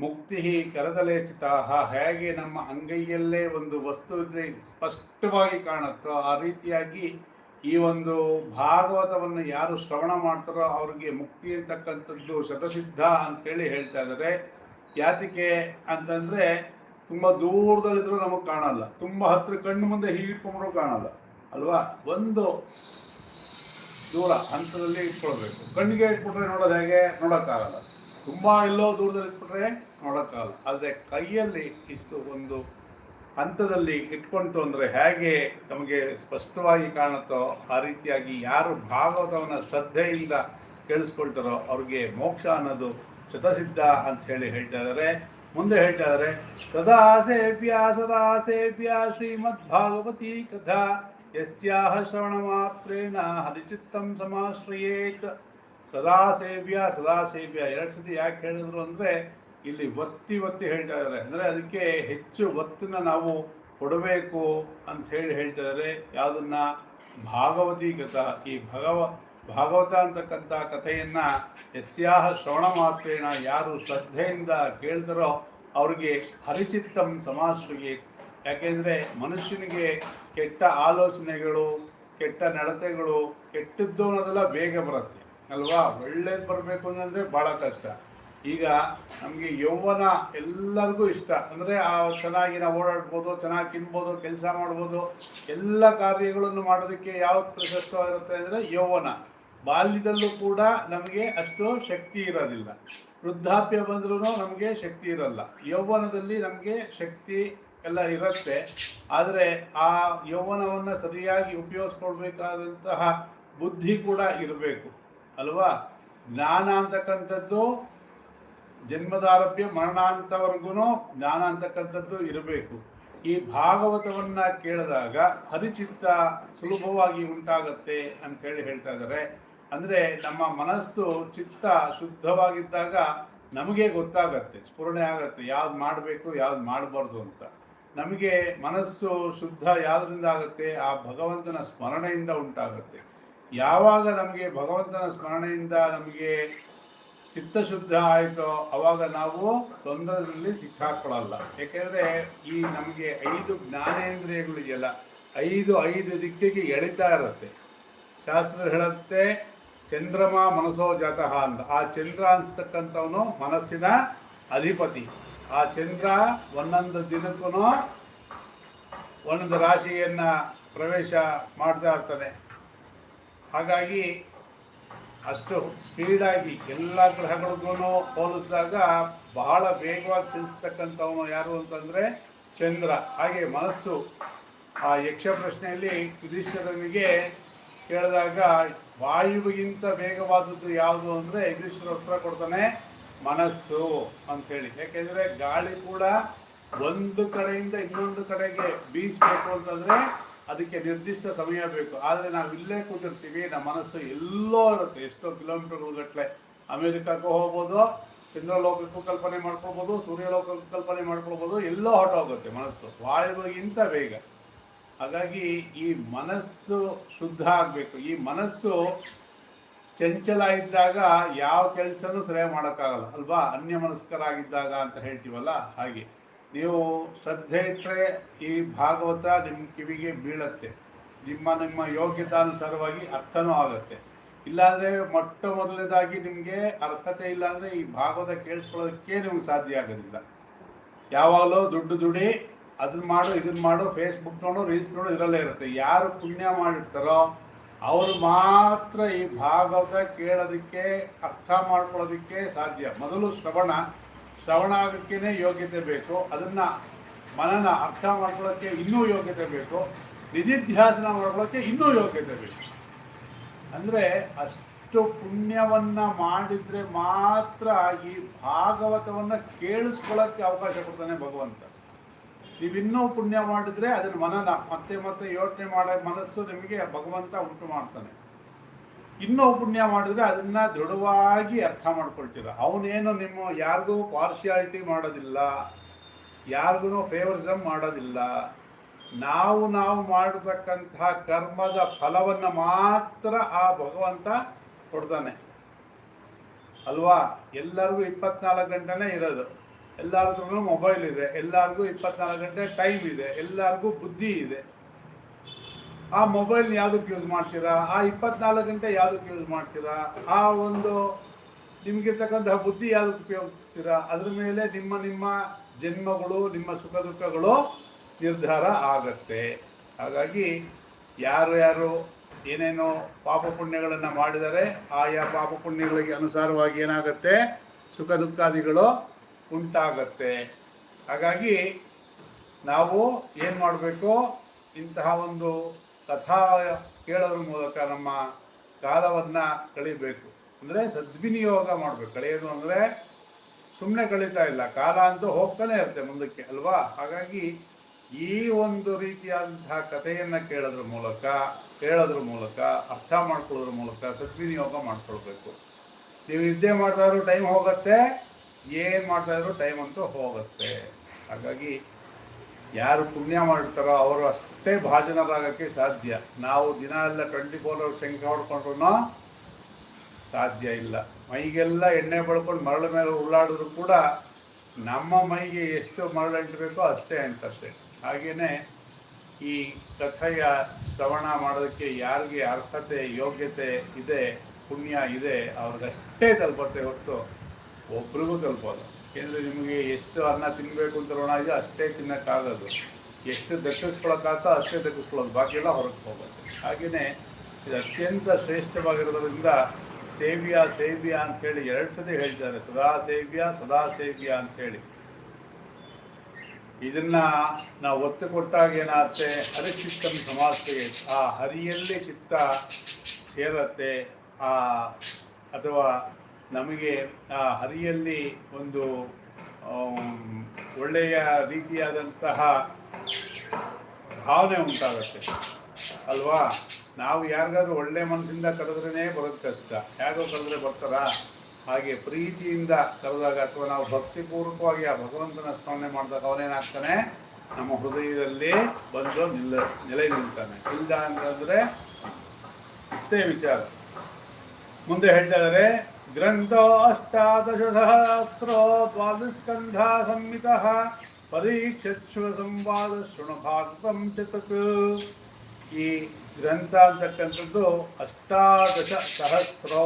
ಮುಕ್ತಿ ಕರತಲೆ ಸ್ಥಿತ. ಹೇಗೆ ನಮ್ಮ ಅಂಗೈಯಲ್ಲೇ ಒಂದು ವಸ್ತು ಇದ್ದರೆ ಸ್ಪಷ್ಟವಾಗಿ ಕಾಣುತ್ತೋ ಆ ರೀತಿಯಾಗಿ ಈ ಒಂದು ಭಾಗವತವನ್ನು ಯಾರು ಶ್ರವಣ ಮಾಡ್ತಾರೋ ಅವ್ರಿಗೆ ಮುಕ್ತಿ ಅಂತಕ್ಕಂಥದ್ದು ಶತಸಿದ್ಧ ಅಂಥೇಳಿ ಹೇಳ್ತಾ ಇದ್ದಾರೆ. ಯಾತಕ್ಕೆ ಅಂತಂದರೆ ತುಂಬ ದೂರದಲ್ಲಿದ್ದರೂ ನಮಗೆ ಕಾಣಲ್ಲ, ತುಂಬ ಹತ್ತಿರ ಕಣ್ಣು ಮುಂದೆ ಹೀಗಿಟ್ಕೊಂಡ್ರೂ ಕಾಣಲ್ಲ ಅಲ್ವಾ. ಒಂದು ದೂರ ಹಂತದಲ್ಲಿ ಇಟ್ಕೊಳ್ಬೇಕು. ಕಣ್ಣಿಗೆ ಇಟ್ಬಿಟ್ರೆ ನೋಡೋದು ಹೇಗೆ, ನೋಡೋಕ್ಕಾಗಲ್ಲ. ತುಂಬ ಎಲ್ಲೋ ದೂರದಲ್ಲಿ ಇಟ್ಬಿಟ್ರೆ ನೋಡೋಕ್ಕಾಗಲ್ಲ. ಆದರೆ ಕೈಯಲ್ಲಿ ಇಷ್ಟು ಒಂದು ಹಂತದಲ್ಲಿ ಇಟ್ಕೊಂತು ಅಂದರೆ ಹೇಗೆ ನಮಗೆ ಸ್ಪಷ್ಟವಾಗಿ ಕಾಣುತ್ತೋ ಆ ರೀತಿಯಾಗಿ ಯಾರು ಭಾಗವತವನ್ನು ಶ್ರದ್ಧೆಯಿಂದ ಕೇಳಿಸ್ಕೊಳ್ತಾರೋ ಅವ್ರಿಗೆ ಮೋಕ್ಷ ಅನ್ನೋದು ಶತಸಿದ್ಧ ಅಂಥೇಳಿ ಹೇಳ್ತಾ ಇದ್ದಾರೆ. ಮುಂದೆ ಹೇಳ್ತಾ ಇದ್ದಾರೆ, ಸದಾ ಸೇವ್ಯ ಶ್ರೀಮದ್ಭಾಗವತಿ ಕಥಾ ಯಸ್ಯಾಹ ಶ್ರವಣ ಮಾತ್ರೇಣ ಹರಿಚಿತ್ತಂ ಸಮಾಶ್ರಯೇತ್. ಸದಾ ಸೇವ್ಯ ಎರಡು ಸತಿ ಯಾಕೆ ಹೇಳಿದ್ರು ಅಂದರೆ ಇಲ್ಲಿ ಒತ್ತಿ ಹೇಳ್ತಾ ಇದ್ದಾರೆ. ಅಂದರೆ ಅದಕ್ಕೆ ಹೆಚ್ಚು ಒತ್ತನ್ನು ನಾವು ಕೊಡಬೇಕು ಅಂತ ಹೇಳ್ತಾ ಇದ್ದಾರೆ. ಯಾವುದನ್ನು? ಭಾಗವತಿ ಕಥಾ. ಈ ಭಾಗವತ ಅಂತಕ್ಕಂಥ ಕಥೆಯನ್ನು ಯಸ್ಯಾಹ ಶ್ರವಣ ಮಾತ್ರೇಣ ಯಾರು ಶ್ರದ್ಧೆಯಿಂದ ಕೇಳ್ತಾರೋ ಅವ್ರಿಗೆ ಹರಿಚಿತ್ತಂ ಸಮಾಶ್ರಯೇತ್. ಯಾಕೆಂದರೆ ಮನುಷ್ಯನಿಗೆ ಕೆಟ್ಟ ಆಲೋಚನೆಗಳು, ಕೆಟ್ಟ ನಡತೆಗಳು, ಕೆಟ್ಟದ್ದು ಅನ್ನೋದೆಲ್ಲ ಬೇಗ ಬರುತ್ತೆ ಅಲ್ವಾ. ಒಳ್ಳೇದು ಬರಬೇಕು ಅಂದರೆ ಭಾಳ ಕಷ್ಟ. ಈಗ ನಮಗೆ ಯೌವನ ಎಲ್ಲರಿಗೂ ಇಷ್ಟ. ಅಂದರೆ ಚೆನ್ನಾಗಿ ನಾವು ಓಡಾಡ್ಬೋದು, ಚೆನ್ನಾಗಿ ತಿನ್ಬೋದು, ಕೆಲಸ ಮಾಡ್ಬೋದು, ಎಲ್ಲ ಕಾರ್ಯಗಳನ್ನು ಮಾಡೋದಕ್ಕೆ ಯಾವ್ದು ಪ್ರಶಸ್ತವಾಗಿರುತ್ತೆ ಅಂದರೆ ಯೌವನ. ಬಾಲ್ಯದಲ್ಲೂ ಕೂಡ ನಮಗೆ ಅಷ್ಟು ಶಕ್ತಿ ಇರೋದಿಲ್ಲ. ವೃದ್ಧಾಪ್ಯ ಬಂದ್ರೂ ನಮಗೆ ಶಕ್ತಿ ಇರಲ್ಲ. ಯೌವನದಲ್ಲಿ ನಮಗೆ ಶಕ್ತಿ ಎಲ್ಲ ಇರುತ್ತೆ. ಆದರೆ ಆ ಯೌವನವನ್ನು ಸರಿಯಾಗಿ ಉಪಯೋಗಿಸ್ಕೊಳ್ಬೇಕಾದಂತಹ ಬುದ್ಧಿ ಕೂಡ ಇರಬೇಕು ಅಲ್ವಾ. ಜ್ಞಾನ ಅಂತಕ್ಕಂಥದ್ದು ಜನ್ಮದಾರಭ್ಯ ಮರಣಾಂತವರೆಗೂ ಜ್ಞಾನ ಅಂತಕ್ಕಂಥದ್ದು ಇರಬೇಕು. ಈ ಭಾಗವತವನ್ನು ಕೇಳಿದಾಗ ಹರಿಚಿತ್ತ ಸುಲಭವಾಗಿ ಉಂಟಾಗತ್ತೆ ಅಂಥೇಳಿ ಹೇಳ್ತಾ ಇದ್ದಾರೆ. ಅಂದರೆ ನಮ್ಮ ಮನಸ್ಸು ಚಿತ್ತ ಶುದ್ಧವಾಗಿದ್ದಾಗ ನಮಗೆ ಗೊತ್ತಾಗತ್ತೆ, ಸ್ಫುರಣೆ ಆಗತ್ತೆ ಯಾವ್ದು ಮಾಡಬೇಕು ಯಾವ್ದು ಮಾಡಬಾರ್ದು ಅಂತ. ನಮಗೆ ಮನಸ್ಸು ಶುದ್ಧ ಯಾವುದರಿಂದ ಆಗುತ್ತೆ? ಆ ಭಗವಂತನ ಸ್ಮರಣೆಯಿಂದ ಉಂಟಾಗುತ್ತೆ. ಯಾವಾಗ ನಮಗೆ ಭಗವಂತನ ಸ್ಮರಣೆಯಿಂದ ನಮಗೆ ಚಿತ್ತಶುದ್ಧ ಆಯಿತೋ ಆವಾಗ ನಾವು ತೊಂದರೆಯಲ್ಲಿ ಸಿಕ್ಕಾಕೊಳ್ಳಲ್ಲ. ಏಕೆಂದರೆ ಈ ನಮಗೆ 5 ಜ್ಞಾನೇಂದ್ರಿಯಗಳಿದೆಯಲ್ಲ, 5 ದಿಕ್ಕಿಗೆ ಎಳಿತಾ ಇರುತ್ತೆ. ಶಾಸ್ತ್ರ ಹೇಳುತ್ತೆ ಚಂದ್ರಮ ಮನಸೋ ಜಾತಃ ಅಂತ. ಆ ಚಂದ್ರ ಅಂತಕ್ಕಂಥವನು ಮನಸ್ಸಿನ ಅಧಿಪತಿ. ಆ ಚಂದ್ರ ಒಂದೊಂದು ದಿನಕ್ಕೂ ಒಂದೊಂದು ರಾಶಿಯನ್ನು ಪ್ರವೇಶ ಮಾಡ್ತಾ ಇರ್ತಾನೆ. ಹಾಗಾಗಿ ಅಷ್ಟು ಸ್ಪೀಡಾಗಿ ಎಲ್ಲ ಗ್ರಹಗಳಿಗೂ ಹೋಲಿಸಿದಾಗ ಬಹಳ ವೇಗವಾಗಿ ಚಲಿಸ್ತಕ್ಕಂಥವನು ಯಾರು ಅಂತಂದರೆ ಚಂದ್ರ. ಹಾಗೆ ಮನಸ್ಸು. ಆ ಯಕ್ಷ ಪ್ರಶ್ನೆಯಲ್ಲಿ ಯುಧಿಷ್ಠಿರನಿಗೆ ಕೇಳಿದಾಗ ವಾಯುವಿಗಿಂತ ವೇಗವಾದದ್ದು ಯಾವುದು ಅಂದರೆ ಯುಧಿಷ್ಠಿರ ಉತ್ತರ ಕೊಡ್ತಾನೆ ಮನಸ್ಸು ಅಂಥೇಳಿ. ಯಾಕೆಂದರೆ ಗಾಳಿ ಕೂಡ ಒಂದು ಕಡೆಯಿಂದ ಇನ್ನೊಂದು ಕಡೆಗೆ ಬೀಸಬೇಕು ಅಂತಂದರೆ ಅದಕ್ಕೆ ನಿರ್ದಿಷ್ಟ ಸಮಯ ಬೇಕು. ಆದರೆ ನಾವು ಇಲ್ಲೇ ಕೂತಿರ್ತೀವಿ, ನಮ್ಮ ಮನಸ್ಸು ಎಲ್ಲೋ ಇರುತ್ತೆ, ಎಷ್ಟೋ ಕಿಲೋಮೀಟರ್ಗಟ್ಟಲೆ. ಅಮೇರಿಕಕ್ಕೂ ಹೋಗ್ಬೋದು, ಚಂದ್ರಲೋಕಕ್ಕೂ ಕಲ್ಪನೆ ಮಾಡ್ಕೊಳ್ಬೋದು, ಸೂರ್ಯಲೋಕಕ್ಕೂ ಕಲ್ಪನೆ ಮಾಡ್ಕೊಳ್ಬೋದು, ಎಲ್ಲೋ ಹೊರಟೋಗುತ್ತೆ ಮನಸ್ಸು ವಾಯುವಿಗಿಂತ ಬೇಗ. ಹಾಗಾಗಿ ಈ ಮನಸ್ಸು ಶುದ್ಧ ಆಗಬೇಕು. ಈ ಮನಸ್ಸು ಚಂಚಲ ಇದ್ದಾಗ ಯಾವ ಕೆಲಸನೂ ಸರಿಯಾಗಿ ಮಾಡೋಕ್ಕಾಗಲ್ಲ ಅಲ್ವಾ, ಅನ್ಯ ಮನಸ್ಕರಾಗಿದ್ದಾಗ ಅಂತ ಹೇಳ್ತೀವಲ್ಲ ಹಾಗೆ. ನೀವು ಶ್ರದ್ಧೆ ಇಟ್ಟರೆ ಈ ಭಾಗವತ ನಿಮ್ಮ ಕಿವಿಗೆ ಬೀಳತ್ತೆ, ನಿಮ್ಮ ಯೋಗ್ಯತಾನುಸಾರವಾಗಿ ಅರ್ಥನೂ ಆಗುತ್ತೆ. ಇಲ್ಲಾಂದರೆ ಮೊದಲನೇದಾಗಿ ನಿಮಗೆ ಅರ್ಹತೆ ಇಲ್ಲಾಂದರೆ ಈ ಭಾಗವತ ಕೇಳಿಸ್ಕೊಳ್ಳೋದಕ್ಕೆ ನಿಮ್ಗೆ ಸಾಧ್ಯ ಆಗೋದಿಲ್ಲ. ಯಾವಾಗಲೂ ದುಡ್ಡು ದುಡಿ, ಅದನ್ನ ಮಾಡು ಇದನ್ನ ಮಾಡು, ಫೇಸ್ಬುಕ್ ನೋಡು, ರೀಲ್ಸ್ ನೋಡು ಇದರಲ್ಲೇ ಇರುತ್ತೆ. ಯಾರು ಪುಣ್ಯ ಮಾಡಿರ್ತಾರೋ ಅವರು ಮಾತ್ರ ಈ ಭಾಗವತ ಕೇಳೋದಕ್ಕೆ ಅರ್ಥ ಮಾಡ್ಕೊಳ್ಳೋದಕ್ಕೆ ಸಾಧ್ಯ. ಮೊದಲು ಶ್ರವಣ ಆಗೋಕ್ಕೇ ಯೋಗ್ಯತೆ ಬೇಕು, ಅದನ್ನು ಮನನ ಅರ್ಥ ಮಾಡ್ಕೊಳ್ಳೋಕ್ಕೆ ಇನ್ನೂ ಯೋಗ್ಯತೆ ಬೇಕು, ನಿಧಿಧ್ಯಾಸನ ಮಾಡ್ಕೊಳ್ಳೋಕ್ಕೆ ಇನ್ನೂ ಯೋಗ್ಯತೆ ಬೇಕು. ಅಂದರೆ ಅಷ್ಟು ಪುಣ್ಯವನ್ನು ಮಾಡಿದರೆ ಮಾತ್ರ ಈ ಭಾಗವತವನ್ನು ಕೇಳಿಸ್ಕೊಳ್ಳೋಕ್ಕೆ ಅವಕಾಶ ಕೊಡ್ತಾನೆ ಭಗವಂತ. ನೀವಿನ್ನೂ ಪುಣ್ಯ ಮಾಡಿದರೆ ಅದನ್ನು ಮನನ ಮತ್ತೆ ಮತ್ತೆ ಯೋಚನೆ ಮಾಡೋ ಮನಸ್ಸು ನಿಮಗೆ ಭಗವಂತ ಉಂಟು ಮಾಡ್ತಾನೆ. ಇನ್ನೂ ಪುಣ್ಯ ಮಾಡಿದ್ರೆ ಅದನ್ನು ದೃಢವಾಗಿ ಅರ್ಥ ಮಾಡ್ಕೊಳ್ತೀರ. ಅವನೇನು ಯಾರಿಗೂ ಪಾರ್ಶಿಯಾಲಿಟಿ ಮಾಡೋದಿಲ್ಲ, ಯಾರಿಗೂ ಫೇವರಿಸಮ್ ಮಾಡೋದಿಲ್ಲ. ನಾವು ಮಾಡತಕ್ಕಂತಹ ಕರ್ಮದ ಫಲವನ್ನು ಮಾತ್ರ ಆ ಭಗವಂತ ಕೊಡ್ತಾನೆ ಅಲ್ವಾ. ಎಲ್ಲರಿಗೂ 24 ಗಂಟೆನೇ ಇರೋದು, ಎಲ್ಲರಿಗೂ ಮೊಬೈಲ್ ಇದೆ, ಎಲ್ಲರಿಗೂ 24 ಗಂಟೆ ಟೈಮ್ ಇದೆ, ಎಲ್ಲರಿಗೂ ಬುದ್ಧಿ ಇದೆ. ಆ ಮೊಬೈಲ್ ಯಾವುದಕ್ಕೆ ಯೂಸ್ ಮಾಡ್ತೀರಾ, ಆ 24 ಗಂಟೆ ಯಾವುದಕ್ಕೆ ಯೂಸ್ ಮಾಡ್ತೀರಾ, ಆ ಒಂದು ನಿಮಗಿರ್ತಕ್ಕಂತಹ ಬುದ್ಧಿ ಯಾವುದಕ್ಕೆ ಉಪಯೋಗಿಸ್ತೀರಾ, ಅದ್ರ ಮೇಲೆ ನಿಮ್ಮ ಜನ್ಮಗಳು, ನಿಮ್ಮ ಸುಖ ದುಃಖಗಳು ನಿರ್ಧಾರ ಆಗತ್ತೆ. ಹಾಗಾಗಿ ಯಾರು ಏನೇನೋ ಪಾಪ ಪುಣ್ಯಗಳನ್ನು ಮಾಡಿದರೆ ಆಯಾ ಪಾಪ ಪುಣ್ಯಗಳಿಗೆ ಅನುಸಾರವಾಗಿ ಏನಾಗುತ್ತೆ, ಸುಖ ದುಃಖಾದಿಗಳು ಉಂಟಾಗತ್ತೆ. ಹಾಗಾಗಿ ನಾವು ಏನು ಮಾಡಬೇಕು, ಇಂತಹ ಒಂದು ಕಥಾ ಕೇಳೋದ್ರ ಮೂಲಕ ನಮ್ಮ ಕಾಲವನ್ನು ಕಳಿಬೇಕು. ಅಂದರೆ ಸದ್ವಿನಿಯೋಗ ಮಾಡಬೇಕು. ಕಳೆಯೋದು ಅಂದರೆ ಸುಮ್ಮನೆ ಕಳೀತಾ ಇಲ್ಲ, ಕಾಲ ಅಂತೂ ಹೋಗ್ತಾನೆ ಇರುತ್ತೆ ಮುಂದಕ್ಕೆ ಅಲ್ವಾ. ಹಾಗಾಗಿ ಈ ಒಂದು ರೀತಿಯಾದಂತಹ ಕಥೆಯನ್ನು ಕೇಳೋದ್ರ ಮೂಲಕ ಅರ್ಥ ಮಾಡ್ಕೊಳ್ಳೋದ್ರ ಮೂಲಕ ಸದ್ವಿನಿಯೋಗ ಮಾಡ್ಕೊಳ್ಬೇಕು. ನೀವು ನಿದ್ದೆ ಮಾಡ್ತಾಯಿದ್ರು ಟೈಮ್ ಹೋಗುತ್ತೆ, ಏನು ಮಾಡ್ತಾಯಿದ್ರು ಟೈಮ್ ಅಂತೂ ಹೋಗುತ್ತೆ. ಹಾಗಾಗಿ ಯಾರು ಪುಣ್ಯ ಮಾಡಿರ್ತಾರೋ ಅವರು ಅಷ್ಟೇ ಭಾಜನರಾಗೋಕ್ಕೆ ಸಾಧ್ಯ. ನಾವು ದಿನ ಎಲ್ಲ 24 ಅವರ್ಸ್ ಶಂಕ ಹೊಡ್ಕೊಂಡ್ರೂ ಸಾಧ್ಯ ಇಲ್ಲ. ಮೈಗೆಲ್ಲ ಎಣ್ಣೆ ಬಳ್ಕೊಂಡು ಮರಳ ಮೇಲೆ ಉಳ್ಳಾಡಿದ್ರು ಕೂಡ ನಮ್ಮ ಮೈಗೆ ಎಷ್ಟು ಮರಳು ಅಂಟಬೇಕೋ ಅಷ್ಟೇ ಅಂಟತ್ತೆ. ಹಾಗೆಯೇ ಈ ಕಥೆಯ ಶ್ರವಣ ಮಾಡೋದಕ್ಕೆ ಯಾರಿಗೆ ಅರ್ಹತೆ ಯೋಗ್ಯತೆ ಇದೆ, ಪುಣ್ಯ ಇದೆ, ಅವ್ರಿಗಷ್ಟೇ ತಲುಪತ್ತೆ ಹೊರತು ಒಬ್ರಿಗೂ ತಲುಪೋದು. ಏಕೆಂದರೆ ನಿಮಗೆ ಎಷ್ಟು ಅನ್ನ ತಿನ್ನಬೇಕು ಅಂತ ಋಣ ಇದೆ ಅಷ್ಟೇ ತಿನ್ನೋಕ್ಕಾಗೋದು, ಎಷ್ಟು ದಕ್ಕಿಸ್ಕೊಳಕ್ಕಾಗ್ತೋ ಅಷ್ಟೇ ದಕ್ಕಿಸ್ಕೊಳ್ಳೋದು, ಬಾಕಿ ಎಲ್ಲ ಹೊರಗೆ ಹೋಗುತ್ತೆ. ಹಾಗೆಯೇ ಇದು ಅತ್ಯಂತ ಶ್ರೇಷ್ಠವಾಗಿರೋದ್ರಿಂದ ಸೇವ್ಯ ಅಂಥೇಳಿ 2 ಸತಿ ಹೇಳ್ತಾರೆ. ಸದಾ ಸೇವ್ಯ ಅಂಥೇಳಿ ಇದನ್ನು ನಾವು ಒತ್ತು ಕೊಟ್ಟಾಗ ಏನಾಗುತ್ತೆ, ಹರಿಚಿತ್ತಂ ಸಮಾಸೆ, ಆ ಹರಿಯಲ್ಲಿ ಚಿತ್ತ ಸೇರತ್ತೆ. ಅಥವಾ ನಮಗೆ ಆ ಹರಿಯಲ್ಲಿ ಒಂದು ಒಳ್ಳೆಯ ರೀತಿಯಾದಂತಹ ಭಾವನೆ ಉಂಟಾಗುತ್ತೆ ಅಲ್ವಾ. ನಾವು ಯಾರಿಗಾದ್ರೂ ಒಳ್ಳೆ ಮನಸ್ಸಿಂದ ಕರೆದ್ರೇ ಬರೋದು ಕಷ್ಟ, ಯಾರಿಗೋ ಕರೆದ್ರೆ ಬರ್ತಾರಾ. ಹಾಗೆ ಪ್ರೀತಿಯಿಂದ ಕರೆದಾಗ ಅಥವಾ ನಾವು ಭಕ್ತಿಪೂರ್ವಕವಾಗಿ ಆ ಭಗವಂತನ ಸ್ಮರಣೆ ಮಾಡಿದಾಗ ಅವನೇನಾಗ್ತಾನೆ, ನಮ್ಮ ಹೃದಯದಲ್ಲಿ ಬಂದು ನೆಲೆ ನಿಲ್ತಾನೆ. ಇಲ್ಲ ಅಂತಂದರೆ ಇಷ್ಟೇ ವಿಚಾರ. ಮುಂದೆ ಹೇಳ್ತಾರೆ, ಗ್ರಂಥೋ 18 ಸಹಸ್ರೋ 12 ಸ್ಕಂಧ ಸಂಹಿತಃ ಪರೀಕ್ಷತ್ಸುವ ಸಂವಾದ ಶೃಣು ಭಾಗವತಂ ಚತಕ್. ಈ ಗ್ರಂಥ ಅಂತಕ್ಕಂಥದ್ದು 18 ಸಹಸ್ರೋ,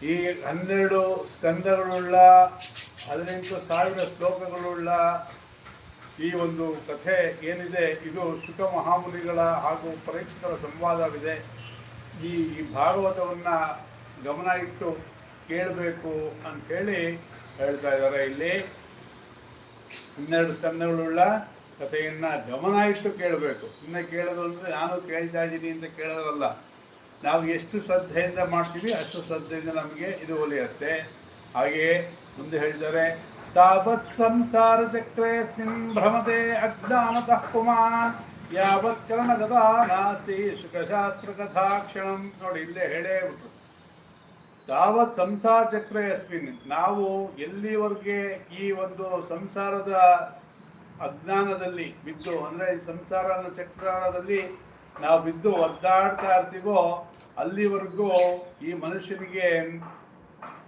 ಈ 12 ಸ್ಕಂದಗಳುಳ್ಳ 18,000 ಶ್ಲೋಕಗಳುಳ್ಳ ಈ ಒಂದು ಕಥೆ ಏನಿದೆ, ಇದು ಶುಕ ಮಹಾಮುನಿಗಳ ಹಾಗೂ ಪರೀಕ್ಷಿತರ ಸಂವಾದವಿದೆ. ಈ ಭಾಗವತವನ್ನು ಗಮನ ಇಟ್ಟು ಕೇಳಬೇಕು ಅಂಥೇಳಿ ಹೇಳ್ತಾ ಇದ್ದಾರೆ. ಇಲ್ಲಿ 12 ಸ್ಕಂದಗಳುಳ್ಳ ಕಥೆಯನ್ನು ಗಮನ ಇಟ್ಟು ಕೇಳಬೇಕು. ಇನ್ನು ಕೇಳೋದು ಅಂದರೆ ನಾನು ಕೇಳ್ತಾ ಇದ್ದೀನಿ ಅಂತ ಕೇಳೋದಲ್ಲ, ನಾವು ಎಷ್ಟು ಶ್ರದ್ಧೆಯಿಂದ ಮಾಡ್ತೀವಿ ಅಷ್ಟು ಶ್ರದ್ಧೆಯಿಂದ ನಮಗೆ ಇದು ಒಲಿಯುತ್ತೆ. ಹಾಗೆಯೇ ಮುಂದೆ ಹೇಳಿದ್ದಾರೆ, ತಾವತ್ ಸಂಸಾರ ಚಕ್ರೇಸ್ಮಿನ್ ಭ್ರಮತೆ ಅಜ್ಞಾನತಃ ಪುಮಾನ್ ಯಾವತ್ ಕರ್ಣಗದಾ ನಾಸ್ತಿ ಸುಖಶಾಸ್ತ್ರ ಕಥಾಕ್ಷಣಂ. ನೋಡಿ, ಇಲ್ಲೇ ಹೇಳೇ ಬಿಟ್ರು. ತಾವತ್ ಸಂಸಾರ ಚಕ್ರ ಯಸ್ಮಿನ್, ನಾವು ಎಲ್ಲಿವರೆಗೆ ಈ ಒಂದು ಸಂಸಾರದ ಅಜ್ಞಾನದಲ್ಲಿ ಬಿದ್ದು, ಅಂದರೆ ಸಂಸಾರ ಚಕ್ರದಲ್ಲಿ ನಾವು ಬಿದ್ದು ಒದ್ದಾಡ್ತಾ ಇರ್ತೀವೋ ಅಲ್ಲಿವರೆಗೂ ಈ ಮನುಷ್ಯನಿಗೆ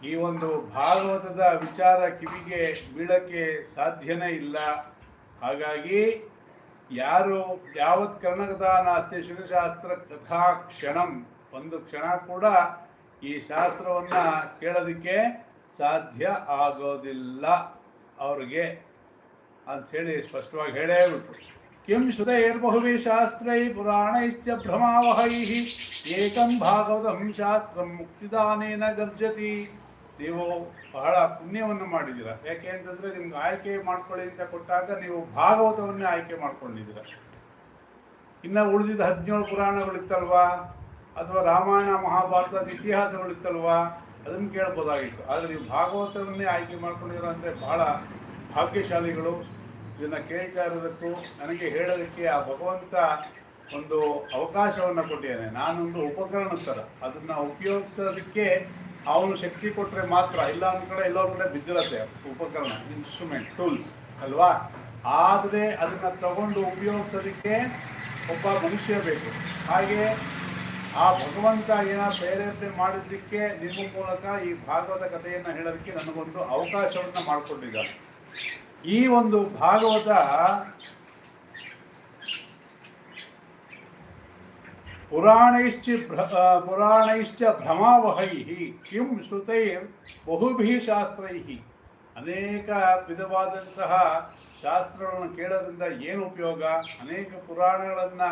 ಈ ಒಂದು ಭಾಗವತದ ವಿಚಾರ ಕಿವಿಗೆ ಬೀಳಕ್ಕೆ ಸಾಧ್ಯನೇ ಇಲ್ಲ. ಹಾಗಾಗಿ ಯಾರು ಯಾವತ್ ಕರ್ಣಕಥಾ ನಾಸ್ತಿ ಶಿವಶಾಸ್ತ್ರ ಕಥಾ ಕ್ಷಣಂ, ಒಂದು ಕ್ಷಣ ಕೂಡ ಈ ಶಾಸ್ತ್ರವನ್ನು ಕೇಳೋದಕ್ಕೆ ಸಾಧ್ಯ ಆಗೋದಿಲ್ಲ ಅವ್ರಿಗೆ ಅಂಥೇಳಿ ಸ್ಪಷ್ಟವಾಗಿ ಹೇಳೇ ಬಿಟ್ರು. ಕಿಂ ಶ್ರುತೈರ್ಬಹುಭಿ ಶಾಸ್ತ್ರೈ ಪುರಾಣೈಶ್ಚ ಭ್ರಮಾವಹೈ ಏಕಂ ಭಾಗವತಂ ಶಾಸ್ತ್ರಂ ಮುಕ್ತಿದಾನೇನ ಗರ್ಜತಿ. ನೀವು ಬಹಳ ಪುಣ್ಯವನ್ನು ಮಾಡಿದ್ದೀರ. ಯಾಕೆ ಅಂತಂದರೆ ನಿಮ್ಗೆ ಆಯ್ಕೆ ಮಾಡ್ಕೊಳ್ಳಿ ಅಂತ ಕೊಟ್ಟಾಗ ನೀವು ಭಾಗವತವನ್ನೇ ಆಯ್ಕೆ ಮಾಡ್ಕೊಂಡಿದ್ದೀರ. ಇನ್ನು ಉಳಿದಿದ್ದ 17 ಪುರಾಣಗಳಿತ್ತಲ್ವಾ, ಅಥವಾ ರಾಮಾಯಣ ಮಹಾಭಾರತದ ಇತಿಹಾಸಗಳಿತ್ತಲ್ವಾ, ಅದನ್ನು ಕೇಳ್ಬೋದಾಗಿತ್ತು. ಆದರೆ ನೀವು ಭಾಗವತವನ್ನೇ ಆಯ್ಕೆ ಮಾಡ್ಕೊಂಡಿರೋ ಅಂದರೆ ಬಹಳ ಭಾಗ್ಯಶಾಲಿಗಳು. ಇದನ್ನು ಕೇಳ್ತಾ ಇರೋದಕ್ಕೂ ನನಗೆ ಹೇಳೋದಕ್ಕೆ ಆ ಭಗವಂತ ಒಂದು ಅವಕಾಶವನ್ನು ಕೊಟ್ಟಿದ್ದಾನೆ. ನಾನೊಂದು ಉಪಕರಣ ಥರ, ಅದನ್ನು ಉಪಯೋಗಿಸೋದಕ್ಕೆ ಅವನು ಶಕ್ತಿ ಕೊಟ್ಟರೆ ಮಾತ್ರ. ಇಲ್ಲ ಒಂದು ಕಡೆ ಎಲ್ಲೋ ಕಡೆ ಬಿದ್ದಿರತ್ತೆ ಉಪಕರಣ, ಇನ್ಸ್ಟ್ರೂಮೆಂಟ್, ಟೂಲ್ಸ್ ಅಲ್ವಾ. ಆದರೆ ಅದನ್ನು ತಗೊಂಡು ಉಪಯೋಗಿಸೋದಕ್ಕೆ ಒಬ್ಬ ಮನುಷ್ಯ ಬೇಕು. ಹಾಗೆ ಆ ಭಗವಂತ ಏನಾದ್ರು ಪ್ರೇರೇಪಣೆ ಮಾಡಿದ್ದಕ್ಕೆ ನಿಮ್ಮ ಮೂಲಕ ಈ ಭಾಗವತ ಕಥೆಯನ್ನು ಹೇಳೋದಕ್ಕೆ ನನಗೊಂದು ಅವಕಾಶವನ್ನು ಮಾಡಿಕೊಂಡಿದ್ದಾರೆ. ಈ ಒಂದು ಭಾಗವತ ಪುರಾಣೈಶ್ಚ ಭ್ರಮಾವಹೈ ಕಿಂ ಶ್ರುತೈರ್ ಬಹುಭಿ ಶಾಸ್ತ್ರೈ, ಅನೇಕ ವಿಧವಾದಂತಹ ಶಾಸ್ತ್ರಗಳನ್ನು ಕೇಳೋದ್ರಿಂದ ಏನು ಉಪಯೋಗ, ಅನೇಕ ಪುರಾಣಗಳನ್ನು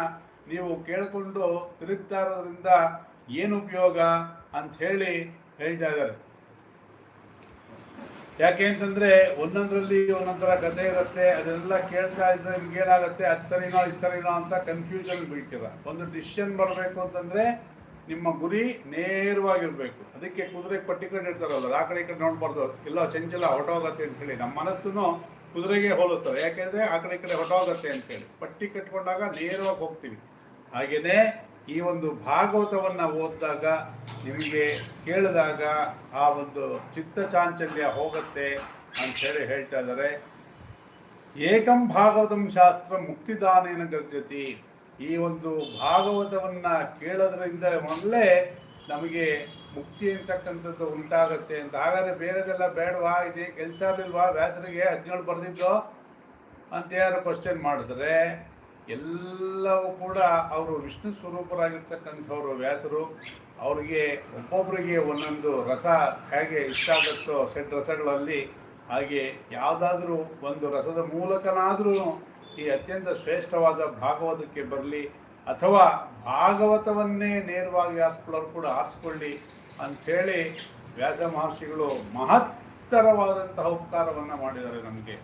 ನೀವು ಕೇಳಿಕೊಂಡು ತಿರುಗ್ತಾ ಇರೋದ್ರಿಂದ ಏನು ಉಪಯೋಗ ಅಂಥೇಳಿ ಹೇಳ್ತಾ ಇದ್ದಾರೆ. ಯಾಕೆ ಅಂತಂದರೆ ಒಂದೊಂದರಲ್ಲಿ ಒಂದೊಂದರ ಕಥೆ ಇರುತ್ತೆ. ಅದನ್ನೆಲ್ಲ ಕೇಳ್ತಾ ಇದ್ದರೆ ನಿಮ್ಗೇನಾಗುತ್ತೆ, ಅದು ಸರಿನೋ ಇದು ಸರಿನೋ ಅಂತ ಕನ್ಫ್ಯೂಷನ್ ಬೀಳ್ತೀರ. ಒಂದು ಡಿಸಿಷನ್ ಬರಬೇಕು ಅಂತಂದರೆ ನಿಮ್ಮ ಗುರಿ ನೇರವಾಗಿರಬೇಕು. ಅದಕ್ಕೆ ಕುದುರೆಗೆ ಪಟ್ಟಿ ಇರ್ತಾರಲ್ಲ, ಆ ಕಡೆ ಈ ಕಡೆ ನೋಡ್ಬಾರ್ದು, ಎಲ್ಲೋ ಚಂಚಲ ಹೊಟ್ಟೋಗತ್ತೆ ಅಂಥೇಳಿ. ನಮ್ಮ ಮನಸ್ಸನ್ನು ಕುದುರೆಗೆ ಹೋಲಿಸ್ತಾರೆ. ಯಾಕೆಂದರೆ ಆ ಕಡೆ ಈ ಕಡೆ ಹೊಟ್ಟೋಗತ್ತೆ ಅಂತೇಳಿ ಪಟ್ಟಿ ಕಟ್ಕೊಂಡಾಗ ನೇರವಾಗಿ ಹೋಗ್ತೀವಿ. ಹಾಗೆಯೇ ಈ ಒಂದು ಭಾಗವತವನ್ನು ಓದಿದಾಗ, ನಿಮಗೆ ಕೇಳಿದಾಗ ಆ ಒಂದು ಚಿತ್ತ ಚಾಂಚಲ್ಯ ಹೋಗುತ್ತೆ ಅಂಥೇಳಿ ಹೇಳ್ತಾ ಇದ್ದಾರೆ. ಏಕಂ ಭಾಗವತಂ ಶಾಸ್ತ್ರ ಮುಕ್ತಿದಾನೇನ ಗರ್ಜತಿ. ಈ ಒಂದು ಭಾಗವತವನ್ನು ಕೇಳೋದ್ರಿಂದ ಮೊದಲೇ ನಮಗೆ ಮುಕ್ತಿ ಅಂತಕ್ಕಂಥದ್ದು ಉಂಟಾಗುತ್ತೆ ಅಂತ. ಹಾಗಾದರೆ ಬೇರೆದೆಲ್ಲ ಬೇಡವಾ, ಇದೇ ಕೆಲಸ ಇಲ್ವಾ ವ್ಯಾಸರಿಗೆ 17 ಬರೆದಿದ್ದೋ ಅಂತ ಯಾರು ಕ್ವಶನ್ ಮಾಡಿದ್ರೆ, ಎಲ್ಲವೂ ಕೂಡ ಅವರು ವಿಷ್ಣು ಸ್ವರೂಪರಾಗಿರ್ತಕ್ಕಂಥವ್ರು ವ್ಯಾಸರು. ಅವರಿಗೆ ಒಬ್ಬೊಬ್ಬರಿಗೆ ಒಂದೊಂದು ರಸ ಹೇಗೆ ಇಷ್ಟ ಆಗುತ್ತೋ ಷಡ್ ರಸಗಳಲ್ಲಿ, ಹಾಗೆ ಯಾವುದಾದ್ರೂ ಒಂದು ರಸದ ಮೂಲಕನಾದರೂ ಈ ಅತ್ಯಂತ ಶ್ರೇಷ್ಠವಾದ ಭಾಗವತಕ್ಕೆ ಬರಲಿ, ಅಥವಾ ಭಾಗವತವನ್ನೇ ನೇರವಾಗಿ ಆರಿಸ್ಕೊಳ್ಳೋರು ಕೂಡ ಆರಿಸ್ಕೊಳ್ಳಿ ಅಂಥೇಳಿ ವ್ಯಾಸ ಮಹರ್ಷಿಗಳು ಮಹತ್ತರವಾದಂತಹ ಉಪಕಾರವನ್ನು ಮಾಡಿದ್ದಾರೆ ನಮಗೆ.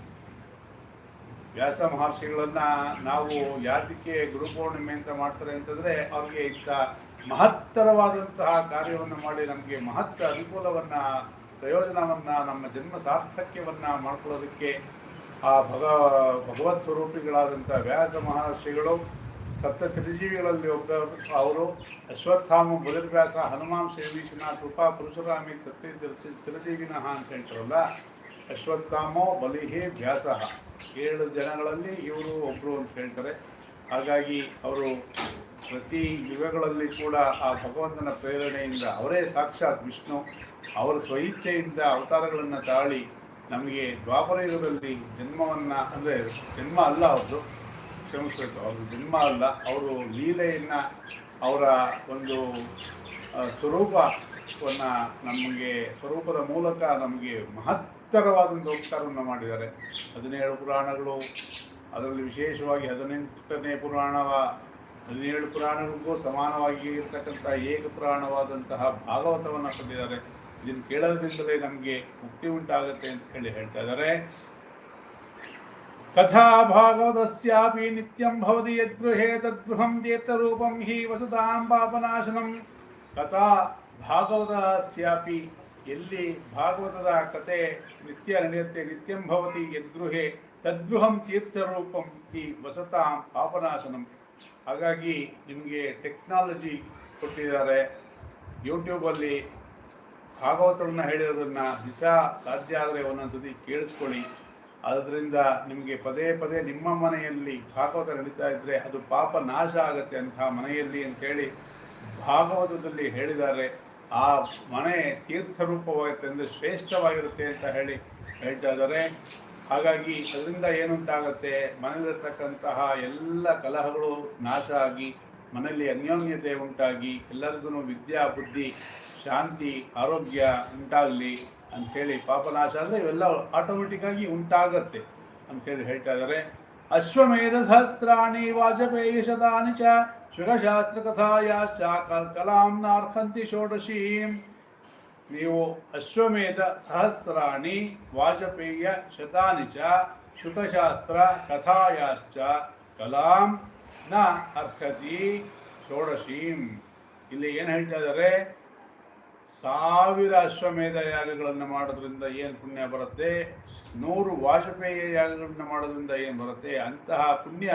ವ್ಯಾಸ ಮಹರ್ಷಿಗಳನ್ನು ನಾವು ಯಾತಕ್ಕೆ ಗುರುಪೌರ್ಣಿಮೆ ಅಂತ ಮಾಡ್ತಾರೆ ಅಂತಂದರೆ, ಅವ್ರಿಗೆ ಇಂಥ ಮಹತ್ತರವಾದಂತಹ ಕಾರ್ಯವನ್ನು ಮಾಡಿ ನಮಗೆ ಮಹತ್ತ ಅನುಕೂಲವನ್ನು, ಪ್ರಯೋಜನವನ್ನು, ನಮ್ಮ ಜನ್ಮ ಸಾರ್ಥಕ್ಯವನ್ನು ಮಾಡ್ಕೊಳ್ಳೋದಕ್ಕೆ ಆ ಭಗವತ್ ಸ್ವರೂಪಿಗಳಾದಂಥ ವ್ಯಾಸ ಮಹರ್ಷಿಗಳು ಸಪ್ತ ಚಿರಜೀವಿಗಳಲ್ಲಿ ಒಬ್ಬ ಅವರು. ಅಶ್ವತ್ಥಾಮ ಬುಧರ್ವ್ಯಾಸ ಹನುಮಾನ್ ಶ್ರೀನಿಶನ ಕೃಪಾ ಪರಶುರಾಮಿ ಸತ್ಯ ಚಿರಜೀವಿನಃ ಅಂತ ಹೇಳ್ತಾರಲ್ಲ. ಅಶ್ವತ್ಥಾಮೋ ಬಲಿಹೇ ವ್ಯಾಸ, 7 ಜನಗಳಲ್ಲಿ ಇವರು ಒಬ್ಬರು ಅಂತ ಹೇಳ್ತಾರೆ. ಹಾಗಾಗಿ ಅವರು ಪ್ರತಿ ಯುಗಗಳಲ್ಲಿ ಕೂಡ ಆ ಭಗವಂತನ ಪ್ರೇರಣೆಯಿಂದ, ಅವರೇ ಸಾಕ್ಷಾತ್ ವಿಷ್ಣು, ಅವರ ಸ್ವಇಚ್ಛೆಯಿಂದ ಅವತಾರಗಳನ್ನು ತಾಳಿ ನಮಗೆ ದ್ವಾಪರ ಯುಗದಲ್ಲಿ ಜನ್ಮವನ್ನು, ಅಂದರೆ ಜನ್ಮ ಅಲ್ಲ ಅವ್ರದ್ದು, ಕ್ಷಮಿಸಬೇಕು, ಅವ್ರ ಜನ್ಮ ಅಲ್ಲ, ಅವರು ಲೀಲೆಯನ್ನು, ಅವರ ಒಂದು ಸ್ವರೂಪವನ್ನು ನಮಗೆ, ಸ್ವರೂಪದ ಮೂಲಕ ನಮಗೆ ಮಹತ್ತರವಾದಂಥ ಉಪಕಾರವನ್ನು ಮಾಡಿದ್ದಾರೆ. 17 ಪುರಾಣಗಳು, ಅದರಲ್ಲಿ ವಿಶೇಷವಾಗಿ 18ನೇ ಪುರಾಣವ 17 ಪುರಾಣಗಳಿಗೂ ಸಮಾನವಾಗಿ ಇರತಕ್ಕಂಥ ಏಕ ಪುರಾಣವಾದಂತಹ ಭಾಗವತವನ್ನು ಕೊಟ್ಟಿದ್ದಾರೆ. ಇದನ್ನು ಕೇಳೋದ್ರಿಂದಲೇ ನಮಗೆ ಮುಕ್ತಿ ಉಂಟಾಗುತ್ತೆ ಅಂತ ಹೇಳಿ ಹೇಳ್ತಾ ಇದ್ದಾರೆ. ಕಥಾ ಭಾಗವತಸ್ಯಾಪಿ ನಿತ್ಯಂ ಭವತಿ ಯದ್ಗೃಹೇ ತದ್ಗೃಹಂ ತೀರ್ಥರೂಪಂ ಹಿ ವಸುತಾಂ ಪಾಪನಾಶನಂ. ಕಥಾ ಭಾಗವತಸ್ಯಾಪಿ, ಎಲ್ಲಿ ಭಾಗವತದ ಕತೆ ನಿತ್ಯ ನಡೆಯುತ್ತೆ, ನಿತ್ಯಂ ಭವತಿ ಯದ್ಗೃಹೇ ತದ್ಗೃಹಂ ತೀರ್ಥರೂಪಂ ಹಿ ವಸತಾಂ ಪಾಪನಾಶನಂ. ಹಾಗಾಗಿ ನಿಮಗೆ ಟೆಕ್ನಾಲಜಿ ಕೊಟ್ಟಿದ್ದಾರೆ. ಯೂಟ್ಯೂಬಲ್ಲಿ ಭಾಗವತವನ್ನು ಹೇಳಿರೋದನ್ನು ದಿವಸ ಸಾಧ್ಯ ಆದರೆ ಒಂದೊಂದ್ಸತಿ ಕೇಳಿಸ್ಕೊಳ್ಳಿ. ಅದರಿಂದ ನಿಮಗೆ ಪದೇ ಪದೇ ನಿಮ್ಮ ಮನೆಯಲ್ಲಿ ಭಾಗವತ ನಡೀತಾ ಇದ್ದರೆ ಅದು ಪಾಪ ನಾಶ ಆಗುತ್ತೆ ಅಂಥ ಮನೆಯಲ್ಲಿ ಅಂಥೇಳಿ ಭಾಗವತದಲ್ಲಿ ಹೇಳಿದ್ದಾರೆ. ಆ ಮನೆ ತೀರ್ಥರೂಪವಾಗುತ್ತೆ ಅಂದರೆ ಶ್ರೇಷ್ಠವಾಗಿರುತ್ತೆ ಅಂತ ಹೇಳ್ತಾ ಇದ್ದಾರೆ. ಹಾಗಾಗಿ ಅದರಿಂದ ಏನುಂಟಾಗುತ್ತೆ, ಮನೆಯಲ್ಲಿರ್ತಕ್ಕಂತಹ ಎಲ್ಲ ಕಲಹಗಳು ನಾಶ ಆಗಿ ಮನೆಯಲ್ಲಿ ಅನ್ಯೋನ್ಯತೆ ಉಂಟಾಗಿ ಎಲ್ಲರಿಗೂ ವಿದ್ಯಾ ಬುದ್ಧಿ ಶಾಂತಿ ಆರೋಗ್ಯ ಉಂಟಾಗಲಿ ಅಂಥೇಳಿ, ಪಾಪನಾಶ ಅಂದರೆ ಇವೆಲ್ಲ ಆಟೋಮೆಟಿಕ್ಕಾಗಿ ಉಂಟಾಗತ್ತೆ ಅಂಥೇಳಿ ಹೇಳ್ತಾ ಇದ್ದಾರೆ. ಅಶ್ವಮೇಧ ಸಹಸ್ರಾಣಿ ವಾಜಪೇಯಿ ಶತಾನಿ ಚ ಶುಗಶಾಸ್ತ್ರ ಕಥಾಯಾಶ್ಚ ಕಲಾಂನಾರ್ಹಂತಿ ಷೋಡಶೀಂ. ನೀವು ಅಶ್ವಮೇಧ ಸಹಸ್ರಾಣಿ ವಾಜಪೇಯ ಶತಾನಿ ಚ ಶುಕಶಾಸ್ತ್ರ ಕಥಾಯಾಶ್ಚ ಕಲಾಂ ನ ಅರ್ಹತಿ ಷೋಡಶೀಂ. ಇಲ್ಲಿ ಏನು ಹೇಳ್ತಾ ಇದ್ದಾರೆ, 1000 ಅಶ್ವಮೇಧ ಯಾಗಗಳನ್ನು ಮಾಡೋದ್ರಿಂದ ಏನು ಪುಣ್ಯ ಬರುತ್ತೆ, 100 ವಾಜಪೇಯ ಯಾಗಗಳನ್ನು ಮಾಡೋದ್ರಿಂದ ಏನು ಬರುತ್ತೆ, ಅಂತಹ ಪುಣ್ಯ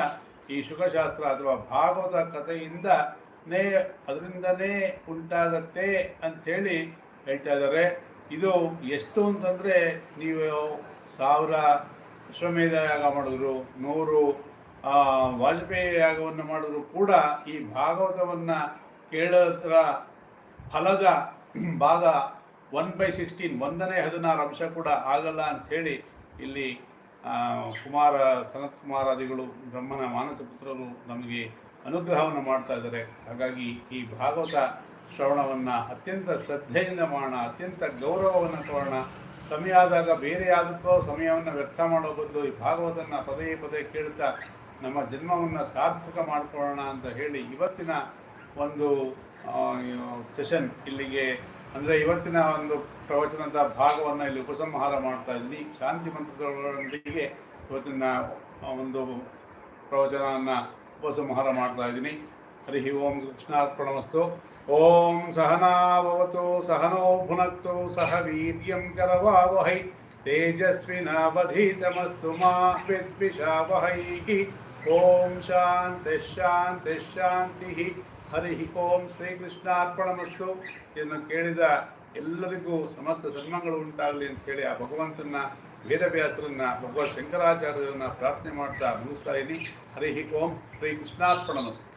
ಈ ಶುಕಶಾಸ್ತ್ರ ಅಥವಾ ಭಾಗವತ ಕಥೆಯಿಂದನೇ ಅದರಿಂದನೇ ಉಂಟಾಗತ್ತೆ ಅಂಥೇಳಿ ಹೇಳ್ತಾ ಇದ್ದಾರೆ. ಇದು ಎಷ್ಟು ಅಂತಂದರೆ, ನೀವು 1000 ಅಶ್ವಮೇಧ ಯಾಗ ಮಾಡಿದ್ರು, 100 ವಾಜಪೇಯ ಯಾಗವನ್ನು ಮಾಡಿದ್ರು ಕೂಡ ಈ ಭಾಗವತವನ್ನು ಕೇಳೋದ್ರ ಫಲದ ಭಾಗ 1/16 1/16 ಅಂಶ ಕೂಡ ಆಗಲ್ಲ ಅಂಥೇಳಿ ಇಲ್ಲಿ ಸನತ್ ಕುಮಾರಾದಿಗಳು ಬ್ರಹ್ಮನ ಮಾನಸ ಪುತ್ರರು ನಮಗೆ ಅನುಗ್ರಹವನ್ನು ಮಾಡ್ತಾ ಇದ್ದಾರೆ. ಹಾಗಾಗಿ ಈ ಭಾಗವತ ಶ್ರವಣವನ್ನು ಅತ್ಯಂತ ಶ್ರದ್ಧೆಯಿಂದ ಮಾಡೋಣ, ಅತ್ಯಂತ ಗೌರವವನ್ನು ಕೊಡೋಣ. ಸಮಯ ಆದಾಗ ಬೇರೆ ಯಾವುದಕ್ಕೋ ಸಮಯವನ್ನು ವ್ಯರ್ಥ ಮಾಡೋ ಬದಲು ಈ ಭಾಗವತನ ಪದೇ ಪದೇ ಕೇಳ್ತಾ ನಮ್ಮ ಜನ್ಮವನ್ನು ಸಾರ್ಥಕ ಮಾಡಿಕೊಳ್ಳೋಣ ಅಂತ ಹೇಳಿ ಇವತ್ತಿನ ಒಂದು ಸೆಷನ್ ಇಲ್ಲಿಗೆ, ಅಂದರೆ ಇವತ್ತಿನ ಒಂದು ಪ್ರವಚನದ ಭಾಗವನ್ನು ಇಲ್ಲಿ ಉಪಸಂಹಾರ ಮಾಡ್ತಾ ಇದ್ದೀನಿ. ಶಾಂತಿ ಮಂತ್ರದೊಂದಿಗೆ ಇವತ್ತಿನ ಒಂದು ಪ್ರವಚನವನ್ನು ಉಪಸಂಹಾರ ಮಾಡ್ತಾ ಇದ್ದೀನಿ. ಹರಿ ಓಂ ಕೃಷ್ಣಾರ್ಪಣಮಸ್ತು. ಓಂ ಸಹನಾವವತು ಸಹನೋ ಭುನಕ್ತು ಸಹ ವೀರ್ಯಂ ಕರವಾವಹೈ ತೇಜಸ್ವಿನಾವಧೀತಮಸ್ತು ಮಾ ವಿದ್ವಿಷಾವಹೈ. ಓಂ ಶಾಂತಿ ಶಾಂತಿ ಶಾಂತಿ. ಹರಿ ಓಂ ಶ್ರೀಕೃಷ್ಣಾರ್ಪಣಮಸ್ತು. ಇದನ್ನು ಕೇಳಿದ ಎಲ್ಲರಿಗೂ ಸಮಸ್ತ ಸನ್ಮಾನಗಳು ಉಂಟಾಗಲಿ ಅಂತೇಳಿ ಆ ಭಗವಂತನ ವೇದವ್ಯಾಸರನ್ನು ಭಗವತ್ ಶಂಕರಾಚಾರ್ಯರನ್ನು ಪ್ರಾರ್ಥನೆ ಮಾಡ್ತಾ ಮುಗಿಸ್ತಾ ಇದ್ದೀನಿ. ಹರಿ ಓಂ ಶ್ರೀಕೃಷ್ಣಾರ್ಪಣಮಸ್ತು.